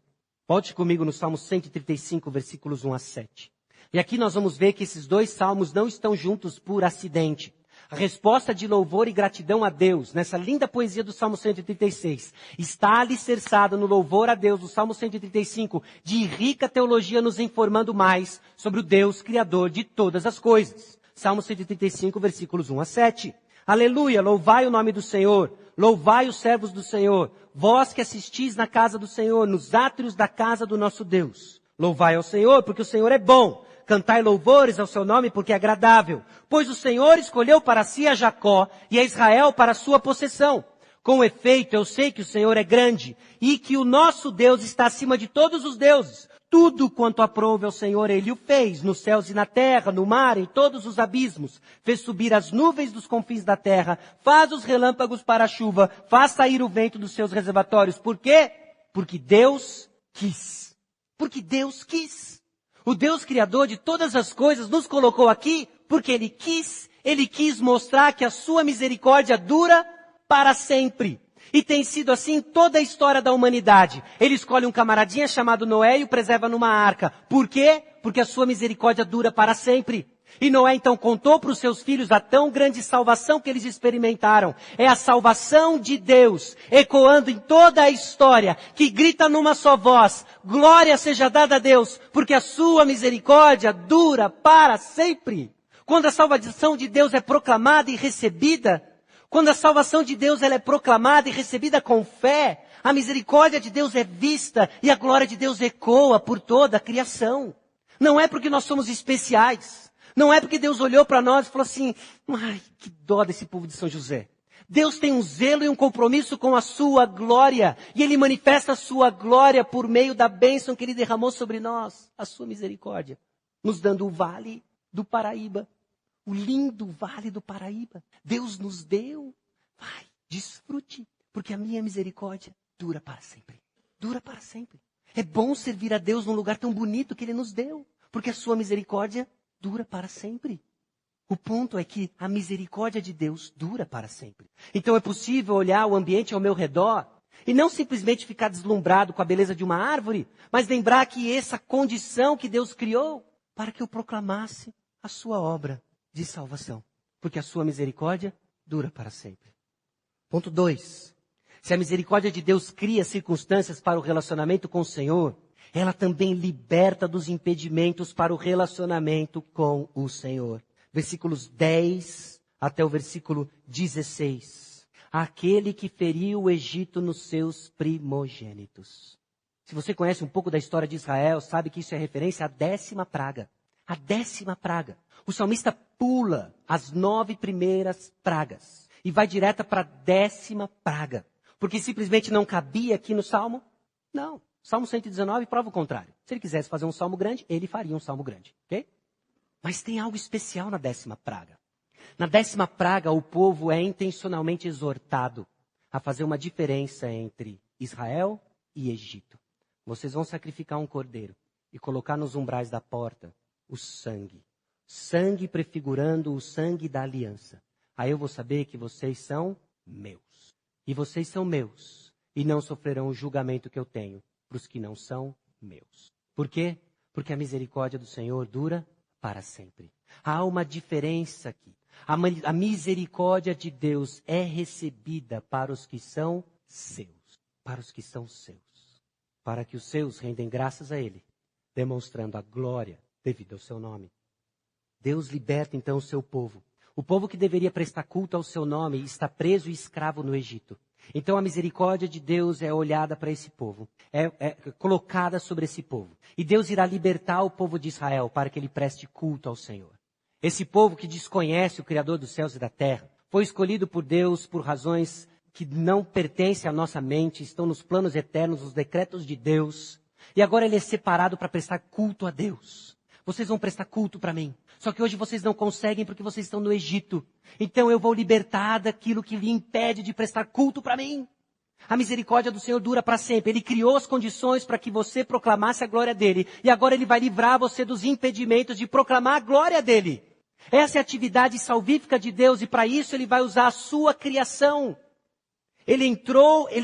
Volte comigo no Salmo 135, versículos 1 a 7. E aqui nós vamos ver que esses dois salmos não estão juntos por acidente. A resposta de louvor e gratidão a Deus, nessa linda poesia do Salmo 136, está alicerçada no louvor a Deus do Salmo 135, de rica teologia nos informando mais sobre o Deus Criador de todas as coisas. Salmo 135, versículos 1 a 7. Aleluia, louvai o nome do Senhor, louvai os servos do Senhor, vós que assistis na casa do Senhor, nos átrios da casa do nosso Deus. Louvai ao Senhor, porque o Senhor é bom. Cantai louvores ao seu nome, porque é agradável. Pois o Senhor escolheu para si a Jacó e a Israel para a sua possessão. Com efeito, eu sei que o Senhor é grande e que o nosso Deus está acima de todos os deuses. Tudo quanto aprouve ao Senhor, Ele o fez, nos céus e na terra, no mar, em todos os abismos. Fez subir as nuvens dos confins da terra, faz os relâmpagos para a chuva, faz sair o vento dos seus reservatórios. Por quê? Porque Deus quis. Porque Deus quis. O Deus Criador de todas as coisas nos colocou aqui porque Ele quis mostrar que a sua misericórdia dura para sempre. E tem sido assim toda a história da humanidade. Ele escolhe um camaradinha chamado Noé e o preserva numa arca. Por quê? Porque a sua misericórdia dura para sempre. E Noé então contou para os seus filhos a tão grande salvação que eles experimentaram. É a salvação de Deus, ecoando em toda a história, que grita numa só voz: glória seja dada a Deus, porque a sua misericórdia dura para sempre. Quando a salvação de Deus é proclamada e recebida, quando a salvação de Deus ela é proclamada e recebida com fé, a misericórdia de Deus é vista e a glória de Deus ecoa por toda a criação. Não é porque nós somos especiais. Não é porque Deus olhou para nós e falou assim: ai, que dó desse povo de São José. Deus tem um zelo e um compromisso com a sua glória. E Ele manifesta a sua glória por meio da bênção que Ele derramou sobre nós. A sua misericórdia. Nos dando o vale do Paraíba. O lindo vale do Paraíba. Deus nos deu. Vai, desfrute. Porque a minha misericórdia dura para sempre. Dura para sempre. É bom servir a Deus num lugar tão bonito que Ele nos deu. Porque a sua misericórdia dura para sempre. O ponto é que a misericórdia de Deus dura para sempre. Então é possível olhar o ambiente ao meu redor e não simplesmente ficar deslumbrado com a beleza de uma árvore, mas lembrar que essa condição que Deus criou para que eu proclamasse a sua obra de salvação. Porque a sua misericórdia dura para sempre. Ponto 2. Se a misericórdia de Deus cria circunstâncias para o relacionamento com o Senhor, ela também liberta dos impedimentos para o relacionamento com o Senhor. Versículos 10 até o versículo 16. Aquele que feriu o Egito nos seus primogênitos. Se você conhece um pouco da história de Israel, sabe que isso é referência à 10ª praga. A 10ª praga. O salmista pula as 9 primeiras pragas e vai direto para a 10ª praga. Porque simplesmente não cabia aqui no Salmo? Não. Salmo 119 prova o contrário. Se ele quisesse fazer um salmo grande, ele faria um salmo grande. Ok? Mas tem algo especial na 10ª praga. Na 10ª praga, o povo é intencionalmente exortado a fazer uma diferença entre Israel e Egito. Vocês vão sacrificar um cordeiro e colocar nos umbrais da porta o sangue. Sangue prefigurando o sangue da aliança. Aí eu vou saber que vocês são meus. E vocês são meus. E não sofrerão o julgamento que eu tenho para os que não são meus. Por quê? Porque a misericórdia do Senhor dura para sempre. Há uma diferença aqui. A misericórdia de Deus é recebida para os que são seus. Para os que são seus. Para que os seus rendem graças a Ele, demonstrando a glória devido ao seu nome. Deus liberta então o seu povo. O povo que deveria prestar culto ao seu nome está preso e escravo no Egito. Então a misericórdia de Deus é olhada para esse povo, é colocada sobre esse povo. E Deus irá libertar o povo de Israel para que ele preste culto ao Senhor. Esse povo que desconhece o Criador dos céus e da terra, foi escolhido por Deus por razões que não pertencem à nossa mente, estão nos planos eternos, nos decretos de Deus. E agora ele é separado para prestar culto a Deus. Vocês vão prestar culto para mim. Só que hoje vocês não conseguem porque vocês estão no Egito. Então eu vou libertar daquilo que lhe impede de prestar culto para mim. A misericórdia do Senhor dura para sempre. Ele criou as condições para que você proclamasse a glória dele. E agora ele vai livrar você dos impedimentos de proclamar a glória dele. Essa é a atividade salvífica de Deus e para isso ele vai usar a sua criação. Ele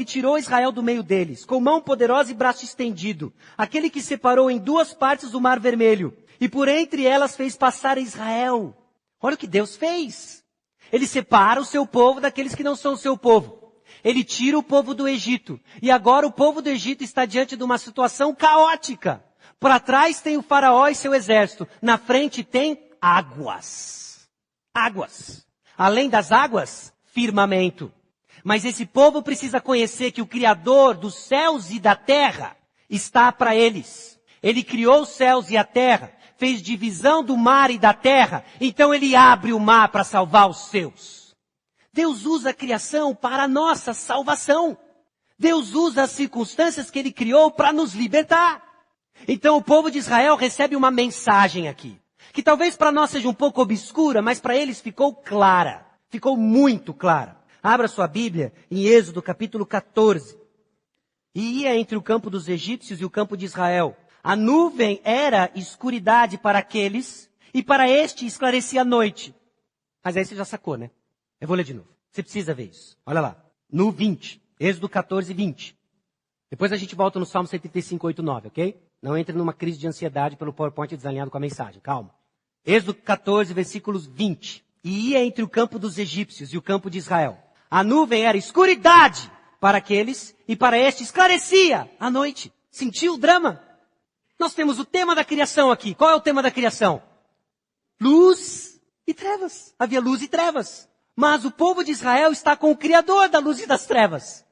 tirou Israel do meio deles, com mão poderosa e braço estendido. Aquele que separou em duas partes o Mar Vermelho. E por entre elas fez passar Israel. Olha o que Deus fez. Ele separa o seu povo daqueles que não são o seu povo. Ele tira o povo do Egito. E agora o povo do Egito está diante de uma situação caótica. Para trás tem o faraó e seu exército. Na frente tem águas. Águas. Além das águas, firmamento. Mas esse povo precisa conhecer que o Criador dos céus e da terra está para eles. Ele criou os céus e a terra. Fez divisão do mar e da terra, então ele abre o mar para salvar os seus. Deus usa a criação para a nossa salvação. Deus usa as circunstâncias que ele criou para nos libertar. Então o povo de Israel recebe uma mensagem aqui, que talvez para nós seja um pouco obscura, mas para eles ficou clara, ficou muito clara. Abra sua Bíblia em Êxodo capítulo 14. E ia entre o campo dos egípcios e o campo de Israel. A nuvem era escuridade para aqueles, e para este esclarecia a noite. Mas aí você já sacou, né? Eu vou ler de novo. Você precisa ver isso. Olha lá. No 20. Êxodo 14, 20. Depois a gente volta no Salmo 135, 8, 9, ok? Não entre numa crise de ansiedade pelo PowerPoint desalinhado com a mensagem. Calma. Êxodo 14, versículos 20. E ia entre o campo dos egípcios e o campo de Israel. A nuvem era escuridade para aqueles, e para este esclarecia a noite. Sentiu o drama? Nós temos o tema da criação aqui. Qual é o tema da criação? Luz e trevas. Havia luz e trevas. Mas o povo de Israel está com o Criador da luz e das trevas.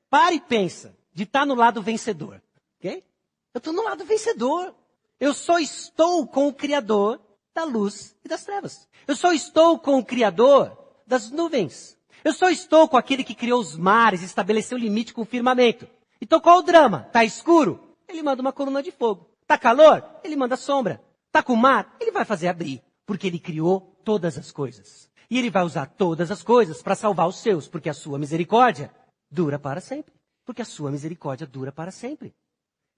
Pare e pensa de estar no lado vencedor. Ok? Eu estou no lado vencedor. Eu só estou com o Criador da luz e das trevas. Eu só estou com o Criador das nuvens. Eu só estou com aquele que criou os mares, estabeleceu o limite com o firmamento. Então qual o drama? Está escuro? Ele manda uma coluna de fogo. Tá calor? Ele manda sombra. Tá com mar? Ele vai fazer abrir. Porque ele criou todas as coisas. E ele vai usar todas as coisas para salvar os seus. Porque a sua misericórdia dura para sempre. Porque a sua misericórdia dura para sempre.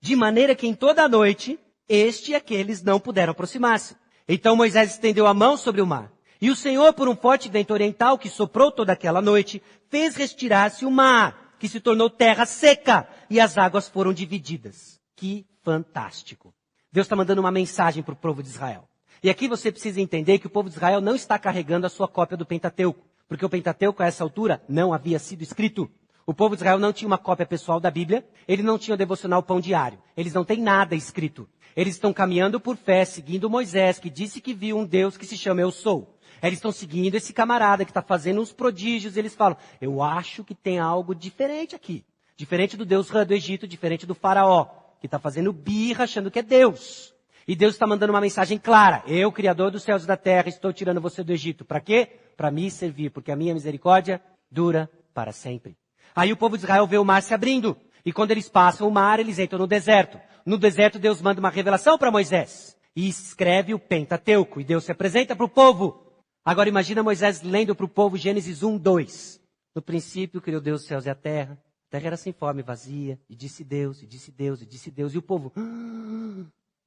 De maneira que em toda a noite, este e aqueles não puderam aproximar-se. Então Moisés estendeu a mão sobre o mar. E o Senhor, por um forte vento oriental que soprou toda aquela noite, fez retirar-se o mar, que se tornou terra seca, e as águas foram divididas. Que fantástico. Deus está mandando uma mensagem para o povo de Israel. E aqui você precisa entender que o povo de Israel não está carregando a sua cópia do Pentateuco. Porque o Pentateuco, a essa altura, não havia sido escrito. O povo de Israel não tinha uma cópia pessoal da Bíblia. Ele não tinha o devocional Pão Diário. Eles não têm nada escrito. Eles estão caminhando por fé, seguindo Moisés, que disse que viu um Deus que se chama Eu Sou. Eles estão seguindo esse camarada que está fazendo uns prodígios. Eles falam, eu acho que tem algo diferente aqui. Diferente do Deus do Egito, diferente do faraó, que está fazendo birra achando que é Deus. E Deus está mandando uma mensagem clara. Eu, Criador dos céus e da terra, estou tirando você do Egito. Para quê? Para me servir, porque a minha misericórdia dura para sempre. Aí o povo de Israel vê o mar se abrindo. E quando eles passam o mar, eles entram no deserto. No deserto, Deus manda uma revelação para Moisés. E escreve o Pentateuco. E Deus se apresenta para o povo. Agora imagina Moisés lendo para o povo Gênesis 1, 2. No princípio criou Deus os céus e a terra. A terra era sem forma e vazia. E disse Deus, e disse Deus, e disse Deus. E o povo,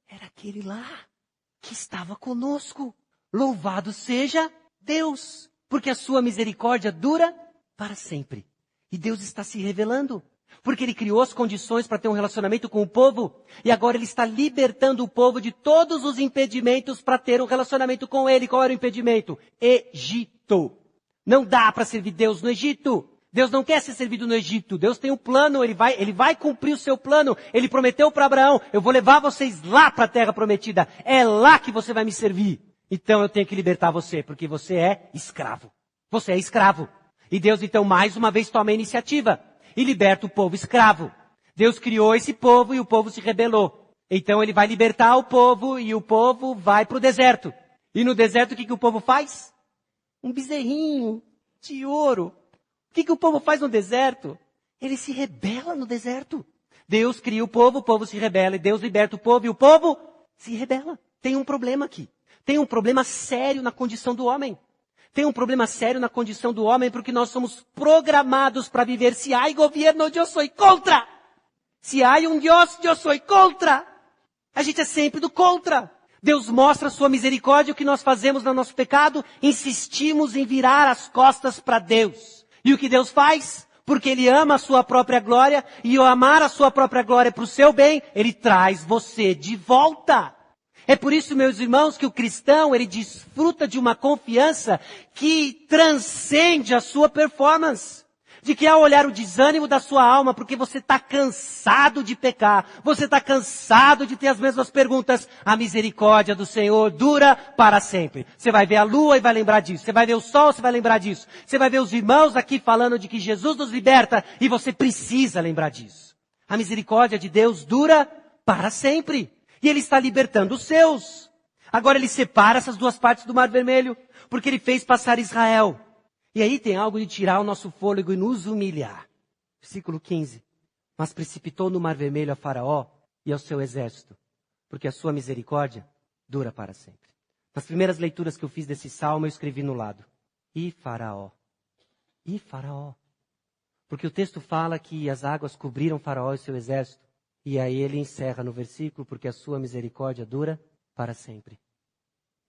era aquele lá que estava conosco. Louvado seja Deus. Porque a sua misericórdia dura para sempre. E Deus está se revelando. Porque Ele criou as condições para ter um relacionamento com o povo. E agora Ele está libertando o povo de todos os impedimentos para ter um relacionamento com Ele. Qual era o impedimento? Egito. Não dá para servir Deus no Egito. Deus não quer ser servido no Egito. Deus tem um plano, Ele vai cumprir o seu plano. Ele prometeu para Abraão, eu vou levar vocês lá para a terra prometida. É lá que você vai me servir. Então eu tenho que libertar você, porque você é escravo. Você é escravo. E Deus então mais uma vez toma a iniciativa e liberta o povo escravo. Deus criou esse povo e o povo se rebelou. Então ele vai libertar o povo e o povo vai para o deserto. E no deserto o que o povo faz? Um bezerrinho de ouro. O que o povo faz no deserto? Ele se rebela no deserto. Deus cria o povo se rebela. E Deus liberta o povo e o povo se rebela. Tem um problema aqui. Tem um problema sério na condição do homem. Tem um problema sério na condição do homem porque nós somos programados para viver. Si hay gobierno, yo soy contra. Se há um Deus, eu sou contra. A gente é sempre do contra. Deus mostra a sua misericórdia. O que nós fazemos no nosso pecado? Insistimos em virar as costas para Deus. E o que Deus faz? Porque Ele ama a sua própria glória. E ao amar a sua própria glória para o seu bem, Ele traz você de volta. É por isso, meus irmãos, que o cristão, ele desfruta de uma confiança que transcende a sua performance. De que ao olhar o desânimo da sua alma, porque você está cansado de pecar, você está cansado de ter as mesmas perguntas, a misericórdia do Senhor dura para sempre. Você vai ver a lua e vai lembrar disso. Você vai ver o sol, você vai lembrar disso. Você vai ver os irmãos aqui falando de que Jesus nos liberta e você precisa lembrar disso. A misericórdia de Deus dura para sempre. E Ele está libertando os seus. Agora Ele separa essas duas partes do Mar Vermelho, porque Ele fez passar Israel. E aí tem algo de tirar o nosso fôlego e nos humilhar. Versículo 15. Mas precipitou no Mar Vermelho a Faraó e ao seu exército, porque a sua misericórdia dura para sempre. Nas primeiras leituras que eu fiz desse salmo, eu escrevi no lado. E Faraó. E Faraó. Porque o texto fala que as águas cobriram Faraó e seu exército. E aí ele encerra no versículo, porque a sua misericórdia dura para sempre.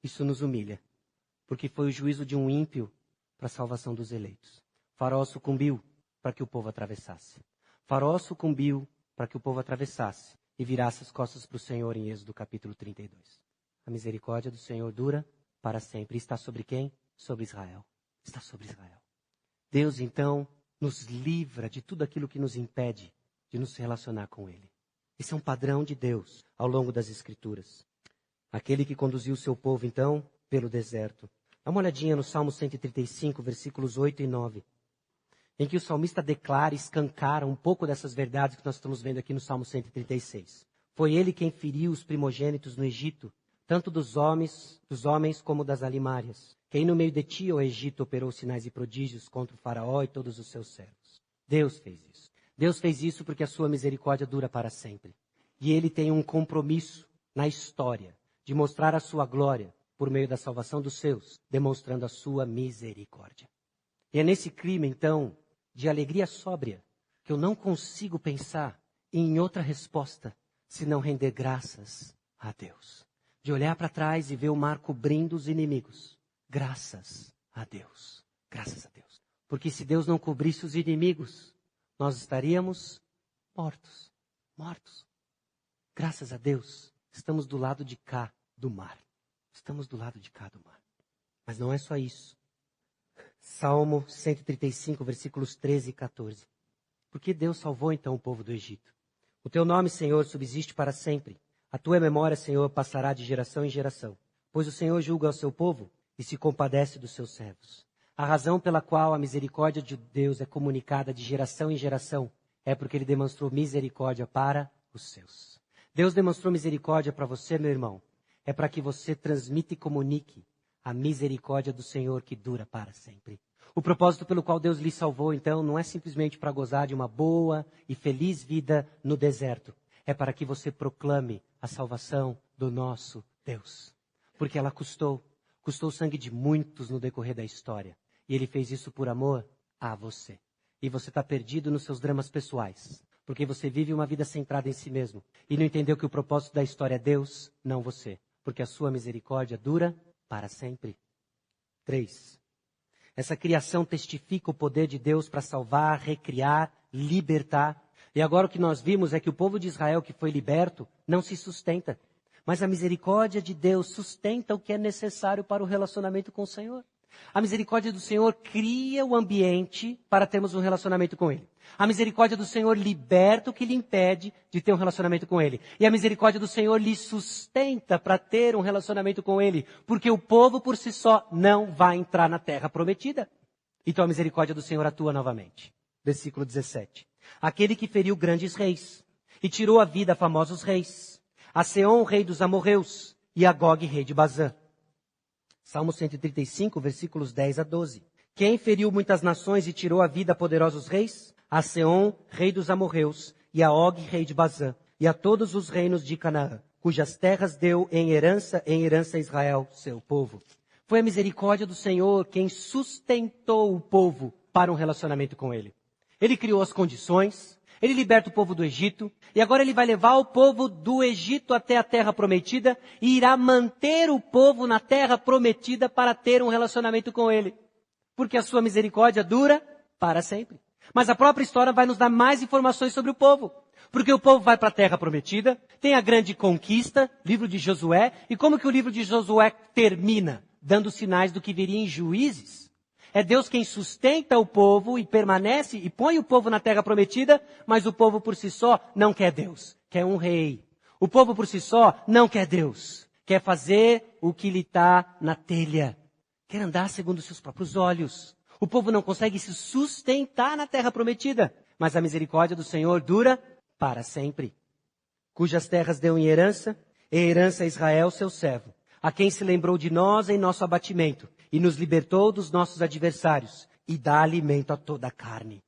Isso nos humilha, porque foi o juízo de um ímpio para a salvação dos eleitos. Faraó sucumbiu para que o povo atravessasse. Faraó sucumbiu para que o povo atravessasse e virasse as costas para o Senhor em Êxodo capítulo 32. A misericórdia do Senhor dura para sempre. E está sobre quem? Sobre Israel. Está sobre Israel. Deus então nos livra de tudo aquilo que nos impede de nos relacionar com Ele. Esse é um padrão de Deus ao longo das Escrituras. Aquele que conduziu o seu povo, então, pelo deserto. Dá uma olhadinha no Salmo 135, versículos 8 e 9. Em que o salmista declara e escancara um pouco dessas verdades que nós estamos vendo aqui no Salmo 136. Foi ele quem feriu os primogênitos no Egito, tanto dos homens como das alimárias. Quem no meio de ti, ó Egito, operou sinais e prodígios contra o faraó e todos os seus servos. Deus fez isso. Deus fez isso porque a sua misericórdia dura para sempre. E Ele tem um compromisso na história de mostrar a sua glória por meio da salvação dos seus, demonstrando a sua misericórdia. E é nesse clima, então, de alegria sóbria, que eu não consigo pensar em outra resposta senão render graças a Deus. De olhar para trás e ver o mar cobrindo os inimigos. Graças a Deus. Graças a Deus. Porque se Deus não cobrisse os inimigos, nós estaríamos mortos. Mortos. Graças a Deus, estamos do lado de cá do mar. Estamos do lado de cá do mar. Mas não é só isso. Salmo 135, versículos 13 e 14. Porque Deus salvou então o povo do Egito. O teu nome, Senhor, subsiste para sempre. A tua memória, Senhor, passará de geração em geração. Pois o Senhor julga ao seu povo e se compadece dos seus servos. A razão pela qual a misericórdia de Deus é comunicada de geração em geração é porque Ele demonstrou misericórdia para os seus. Deus demonstrou misericórdia para você, meu irmão. É para que você transmita e comunique a misericórdia do Senhor que dura para sempre. O propósito pelo qual Deus lhe salvou, então, não é simplesmente para gozar de uma boa e feliz vida no deserto. É para que você proclame a salvação do nosso Deus. Porque ela custou o sangue de muitos no decorrer da história. E Ele fez isso por amor a você. E você está perdido nos seus dramas pessoais. Porque você vive uma vida centrada em si mesmo. E não entendeu que o propósito da história é Deus, não você. Porque a sua misericórdia dura para sempre. 3. Essa criação testifica o poder de Deus para salvar, recriar, libertar. E agora o que nós vimos é que o povo de Israel que foi liberto não se sustenta. Mas a misericórdia de Deus sustenta o que é necessário para o relacionamento com o Senhor. A misericórdia do Senhor cria o ambiente para termos um relacionamento com Ele. A misericórdia do Senhor liberta o que lhe impede de ter um relacionamento com Ele. E a misericórdia do Senhor lhe sustenta para ter um relacionamento com Ele. Porque o povo por si só não vai entrar na terra prometida. Então a misericórdia do Senhor atua novamente. Versículo 17. Aquele que feriu grandes reis e tirou a vida a famosos reis. A Seom, rei dos amorreus, e a Gog, rei de Bazã. Salmo 135, versículos 10 a 12. Quem feriu muitas nações e tirou a vida a poderosos reis? A Seom, rei dos amorreus, e a Og, rei de Bazã, e a todos os reinos de Canaã, cujas terras deu em herança a Israel, seu povo. Foi a misericórdia do Senhor quem sustentou o povo para um relacionamento com Ele. Ele criou as condições, Ele liberta o povo do Egito, e agora Ele vai levar o povo do Egito até a terra prometida, e irá manter o povo na terra prometida para ter um relacionamento com Ele. Porque a sua misericórdia dura para sempre. Mas a própria história vai nos dar mais informações sobre o povo. Porque o povo vai para a terra prometida, tem a grande conquista, livro de Josué, e como que o livro de Josué termina? Dando sinais do que viria em Juízes. É Deus quem sustenta o povo e permanece e põe o povo na terra prometida, mas o povo por si só não quer Deus, quer um rei. O povo por si só não quer Deus, quer fazer o que lhe está na telha, quer andar segundo os seus próprios olhos. O povo não consegue se sustentar na terra prometida, mas a misericórdia do Senhor dura para sempre. Cujas terras deu em herança a Israel, seu servo, a quem se lembrou de nós em nosso abatimento, e nos libertou dos nossos adversários, e dá alimento a toda a carne.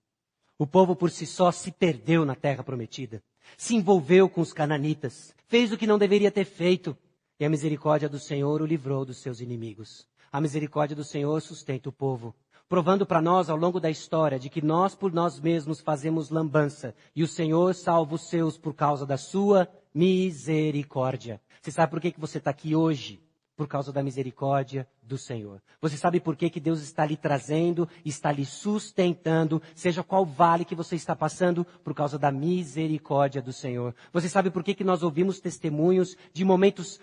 O povo por si só se perdeu na terra prometida, se envolveu com os cananitas, fez o que não deveria ter feito, e a misericórdia do Senhor o livrou dos seus inimigos. A misericórdia do Senhor sustenta o povo, provando para nós ao longo da história de que nós por nós mesmos fazemos lambança, e o Senhor salva os seus por causa da sua misericórdia. Você sabe por que você está aqui hoje? Por causa da misericórdia do Senhor. Você sabe por que Deus está lhe trazendo, está lhe sustentando, seja qual vale que você está passando, por causa da misericórdia do Senhor. Você sabe por que nós ouvimos testemunhos de momentos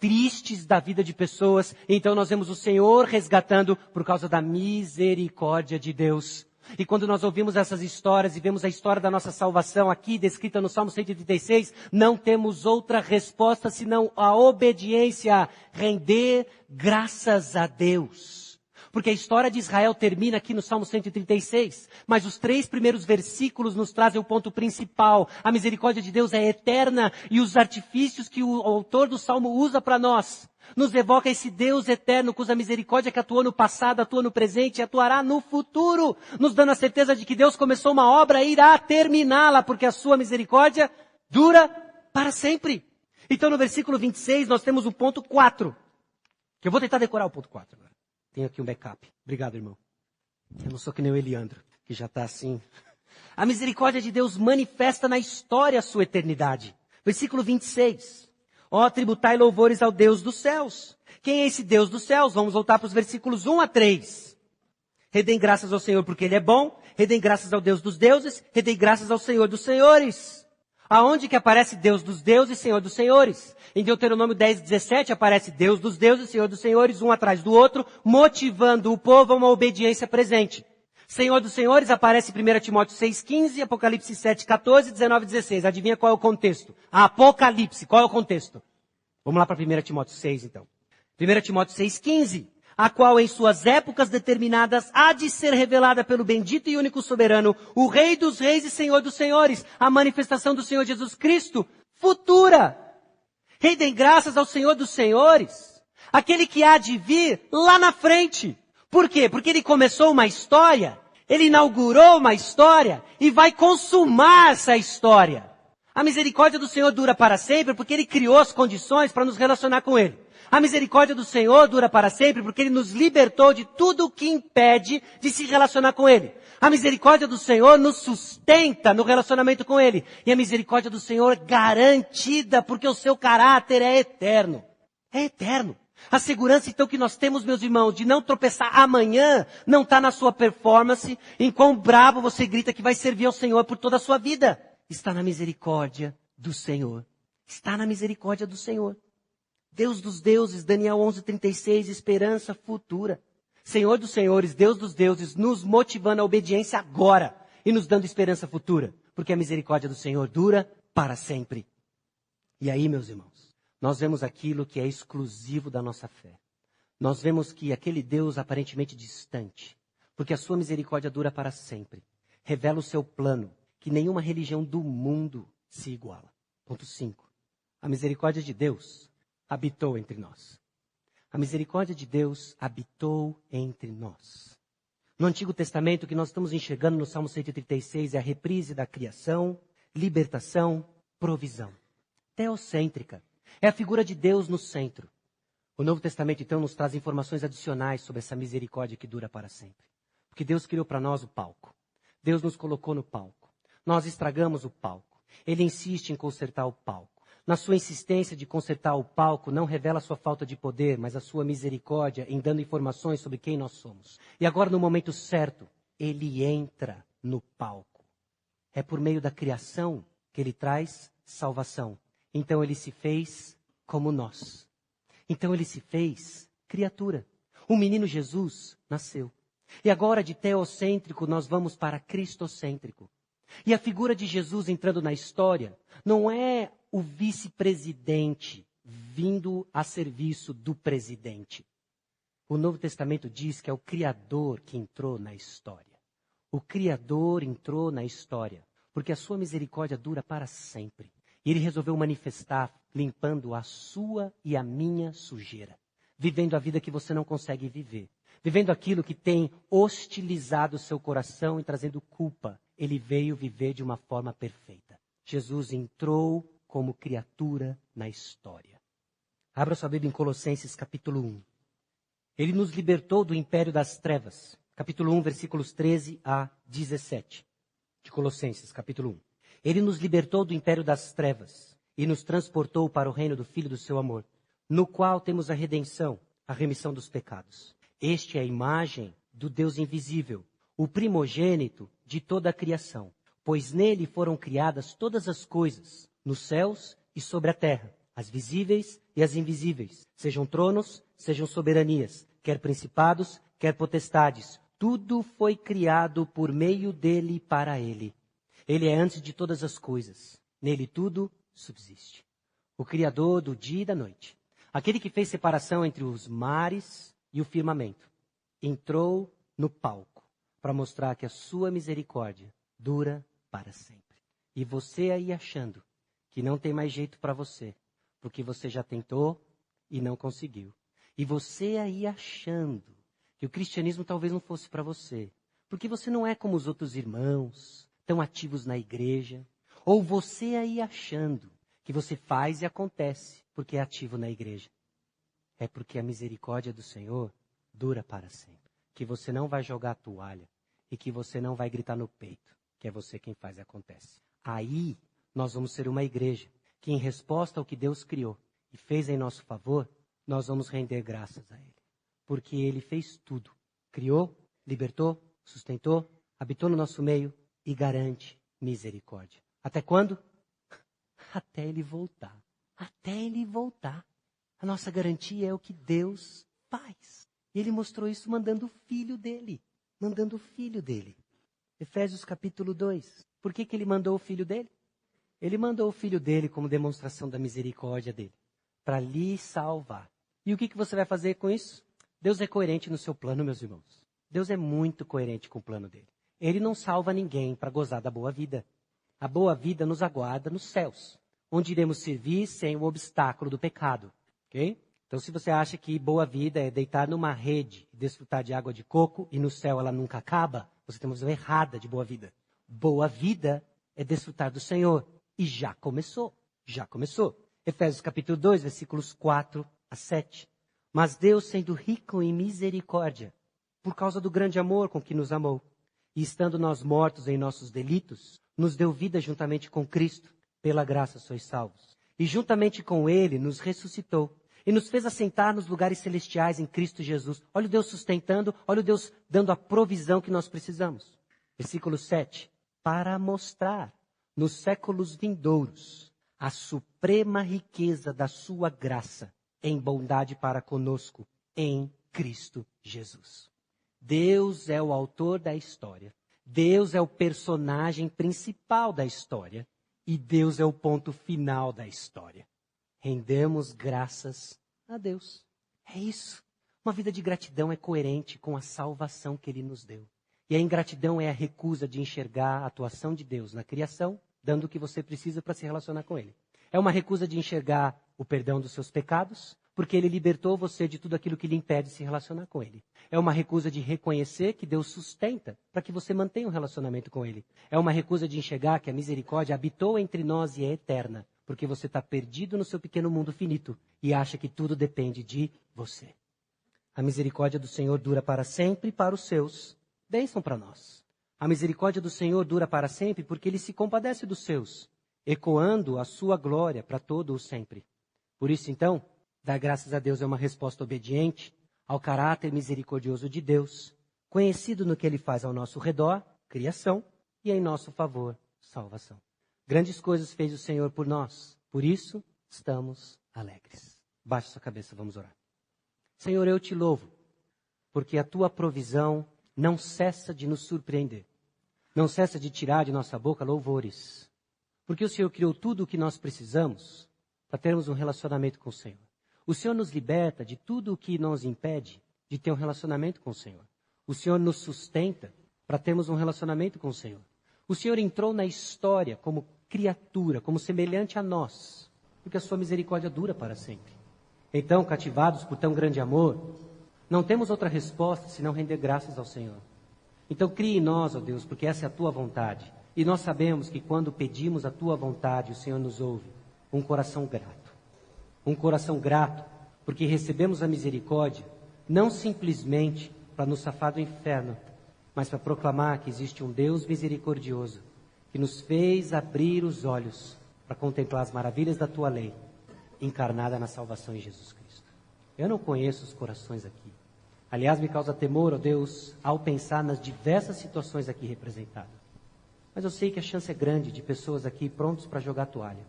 tristes da vida de pessoas, então nós vemos o Senhor resgatando por causa da misericórdia de Deus. E quando nós ouvimos essas histórias e vemos a história da nossa salvação aqui, descrita no Salmo 136, não temos outra resposta senão a obediência, render graças a Deus. Porque a história de Israel termina aqui no Salmo 136, mas os 3 primeiros versículos nos trazem o ponto principal. A misericórdia de Deus é eterna e os artifícios que o autor do Salmo usa para nós nos evoca esse Deus eterno, cuja misericórdia que atuou no passado, atua no presente e atuará no futuro, nos dando a certeza de que Deus começou uma obra e irá terminá-la, porque a sua misericórdia dura para sempre. Então no versículo 26 nós temos o ponto 4, que eu vou tentar decorar o ponto 4 agora. Tenho aqui um backup. Obrigado, irmão. Eu não sou que nem o Eliandro, que já está assim. A misericórdia de Deus manifesta na história a sua eternidade. Versículo 26. Ó, tributai louvores ao Deus dos céus. Quem é esse Deus dos céus? Vamos voltar para os versículos 1 a 3. Redem graças ao Senhor porque Ele é bom. Redem graças ao Deus dos deuses. Redem graças ao Senhor dos senhores. Aonde que aparece Deus dos deuses, Senhor dos senhores? Em Deuteronômio 10, 17 aparece Deus dos deuses, Senhor dos senhores, um atrás do outro, motivando o povo a uma obediência presente. Senhor dos senhores aparece em 1 Timóteo 6,15, Apocalipse 7,14, 19 e 16. Adivinha qual é o contexto? Apocalipse, qual é o contexto? Vamos lá para 1 Timóteo 6, então. 1 Timóteo 6,15. A qual em suas épocas determinadas há de ser revelada pelo bendito e único soberano, o Rei dos reis e Senhor dos senhores, a manifestação do Senhor Jesus Cristo, futura. Rendem graças ao Senhor dos senhores, aquele que há de vir lá na frente. Por quê? Porque ele começou uma história, ele inaugurou uma história e vai consumar essa história. A misericórdia do Senhor dura para sempre porque ele criou as condições para nos relacionar com ele. A misericórdia do Senhor dura para sempre porque Ele nos libertou de tudo o que impede de se relacionar com Ele. A misericórdia do Senhor nos sustenta no relacionamento com Ele. E a misericórdia do Senhor garantida porque o seu caráter é eterno. É eterno. A segurança então que nós temos, meus irmãos, de não tropeçar amanhã, não está na sua performance, em quão bravo você grita que vai servir ao Senhor por toda a sua vida. Está na misericórdia do Senhor. Está na misericórdia do Senhor. Deus dos deuses, Daniel 11:36, esperança futura. Senhor dos senhores, Deus dos deuses, nos motivando à obediência agora e nos dando esperança futura, porque a misericórdia do Senhor dura para sempre. E aí, meus irmãos, nós vemos aquilo que é exclusivo da nossa fé. Nós vemos que aquele Deus aparentemente distante, porque a sua misericórdia dura para sempre, revela o seu plano, que nenhuma religião do mundo se iguala. Ponto 5. A misericórdia de Deus habitou entre nós. A misericórdia de Deus habitou entre nós. No Antigo Testamento, o que nós estamos enxergando no Salmo 136 é a reprise da criação, libertação, provisão. Teocêntrica. É a figura de Deus no centro. O Novo Testamento, então, nos traz informações adicionais sobre essa misericórdia que dura para sempre. Porque Deus criou para nós o palco. Deus nos colocou no palco. Nós estragamos o palco. Ele insiste em consertar o palco. Na sua insistência de consertar o palco, não revela a sua falta de poder, mas a sua misericórdia em dando informações sobre quem nós somos. E agora, no momento certo, ele entra no palco. É por meio da criação que ele traz salvação. Então ele se fez como nós. Então ele se fez criatura. O menino Jesus nasceu. E agora de teocêntrico nós vamos para cristocêntrico. E a figura de Jesus entrando na história não é o vice-presidente vindo a serviço do presidente. O Novo Testamento diz que é o Criador que entrou na história. O Criador entrou na história, porque a sua misericórdia dura para sempre. E ele resolveu manifestar limpando a sua e a minha sujeira. Vivendo a vida que você não consegue viver. Vivendo aquilo que tem hostilizado o seu coração e trazendo culpa. Ele veio viver de uma forma perfeita. Jesus entrou como criatura na história. Abra sua Bíblia em Colossenses capítulo 1. Ele nos libertou do império das trevas. Capítulo 1, versículos 13 a 17. De Colossenses, capítulo 1. Ele nos libertou do império das trevas e nos transportou para o reino do Filho do seu amor, no qual temos a redenção, a remissão dos pecados. Este é a imagem do Deus invisível, o primogênito de toda a criação, pois nele foram criadas todas as coisas, nos céus e sobre a terra, as visíveis e as invisíveis, sejam tronos, sejam soberanias, quer principados, quer potestades. Tudo foi criado por meio dele e para ele. Ele é antes de todas as coisas. Nele tudo subsiste. O Criador do dia e da noite. Aquele que fez separação entre os mares e o firmamento. Entrou no palco para mostrar que a sua misericórdia dura para sempre. E você aí achando que não tem mais jeito para você, porque você já tentou e não conseguiu. E você aí achando que o cristianismo talvez não fosse para você, porque você não é como os outros irmãos, tão ativos na igreja. Ou você aí achando que você faz e acontece porque é ativo na igreja. É porque a misericórdia do Senhor dura para sempre. Que você não vai jogar a toalha e que você não vai gritar no peito, que é você quem faz e acontece. Aí nós vamos ser uma igreja que, em resposta ao que Deus criou e fez em nosso favor, nós vamos render graças a Ele. Porque Ele fez tudo. Criou, libertou, sustentou, habitou no nosso meio e garante misericórdia. Até quando? Até Ele voltar. Até Ele voltar. A nossa garantia é o que Deus faz. E Ele mostrou isso mandando o Filho dele. Mandando o Filho dele. Efésios capítulo 2. Por que Ele mandou o Filho dele? Ele mandou o Filho dele como demonstração da misericórdia dele. Para lhe salvar. E o que você vai fazer com isso? Deus é coerente no seu plano, meus irmãos. Deus é muito coerente com o plano dele. Ele não salva ninguém para gozar da boa vida. A boa vida nos aguarda nos céus, onde iremos servir sem o obstáculo do pecado. Ok? Então, se você acha que boa vida é deitar numa rede e desfrutar de água de coco e no céu ela nunca acaba, você tem uma visão errada de boa vida. Boa vida é desfrutar do Senhor. E já começou. Já começou. Efésios capítulo 2, versículos 4 a 7. Mas Deus, sendo rico em misericórdia, por causa do grande amor com que nos amou, e estando nós mortos em nossos delitos, nos deu vida juntamente com Cristo. Pela graça sois salvos. E juntamente com Ele nos ressuscitou e nos fez assentar nos lugares celestiais em Cristo Jesus. Olha o Deus sustentando, olha o Deus dando a provisão que nós precisamos. Versículo 7. Para mostrar nos séculos vindouros a suprema riqueza da sua graça em bondade para conosco em Cristo Jesus. Deus é o autor da história. Deus é o personagem principal da história. E Deus é o ponto final da história. Rendemos graças a Deus. É isso. Uma vida de gratidão é coerente com a salvação que Ele nos deu. E a ingratidão é a recusa de enxergar a atuação de Deus na criação, dando o que você precisa para se relacionar com Ele. É uma recusa de enxergar o perdão dos seus pecados, porque Ele libertou você de tudo aquilo que lhe impede de se relacionar com Ele. É uma recusa de reconhecer que Deus sustenta para que você mantenha um relacionamento com Ele. É uma recusa de enxergar que a misericórdia habitou entre nós e é eterna, porque você está perdido no seu pequeno mundo finito e acha que tudo depende de você. A misericórdia do Senhor dura para sempre para os seus. Bênção para nós. A misericórdia do Senhor dura para sempre porque Ele se compadece dos seus, ecoando a sua glória para todo o sempre. Por isso, então, dar graças a Deus é uma resposta obediente ao caráter misericordioso de Deus, conhecido no que Ele faz ao nosso redor, criação, e em nosso favor, salvação. Grandes coisas fez o Senhor por nós, por isso estamos alegres. Baixe sua cabeça, vamos orar. Senhor, eu te louvo, porque a tua provisão não cessa de nos surpreender. Não cessa de tirar de nossa boca louvores. Porque o Senhor criou tudo o que nós precisamos para termos um relacionamento com o Senhor. O Senhor nos liberta de tudo o que nos impede de ter um relacionamento com o Senhor. O Senhor nos sustenta para termos um relacionamento com o Senhor. O Senhor entrou na história como criatura, como semelhante a nós, porque a sua misericórdia dura para sempre. Então, cativados por tão grande amor, não temos outra resposta senão render graças ao Senhor. Então crie em nós, ó Deus, porque essa é a tua vontade. E nós sabemos que quando pedimos a tua vontade, o Senhor nos ouve. Um coração grato. Um coração grato, porque recebemos a misericórdia, não simplesmente para nos safar do inferno, mas para proclamar que existe um Deus misericordioso, que nos fez abrir os olhos para contemplar as maravilhas da tua lei, encarnada na salvação em Jesus Cristo. Eu não conheço os corações aqui. Aliás, me causa temor, ó Deus, ao pensar nas diversas situações aqui representadas. Mas eu sei que a chance é grande de pessoas aqui prontos para jogar a toalha.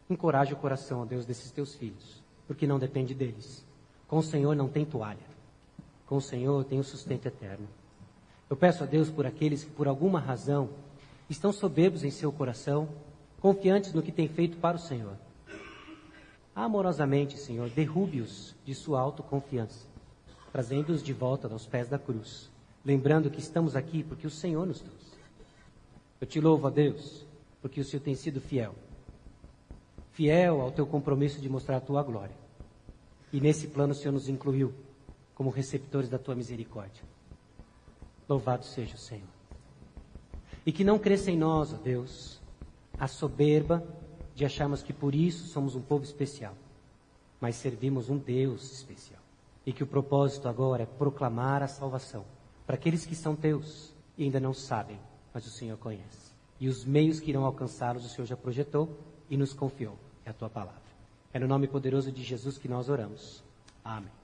Encoraje o coração, ó Deus, desses teus filhos, porque não depende deles. Com o Senhor não tem toalha. Com o Senhor tem o sustento eterno. Eu peço a Deus por aqueles que por alguma razão estão soberbos em seu coração, confiantes no que tem feito para o Senhor. Amorosamente, Senhor, derrube-os de sua autoconfiança, trazendo-os de volta aos pés da cruz, lembrando que estamos aqui porque o Senhor nos trouxe. Eu te louvo, ó Deus, porque o Senhor tem sido fiel. Fiel ao teu compromisso de mostrar a tua glória. E nesse plano o Senhor nos incluiu como receptores da tua misericórdia. Louvado seja o Senhor. E que não cresça em nós, ó Deus, a soberba de acharmos que por isso somos um povo especial, mas servimos um Deus especial. E que o propósito agora é proclamar a salvação para aqueles que são teus e ainda não sabem, mas o Senhor conhece. E os meios que irão alcançá-los o Senhor já projetou e nos confiou. É a tua palavra. É no nome poderoso de Jesus que nós oramos. Amém.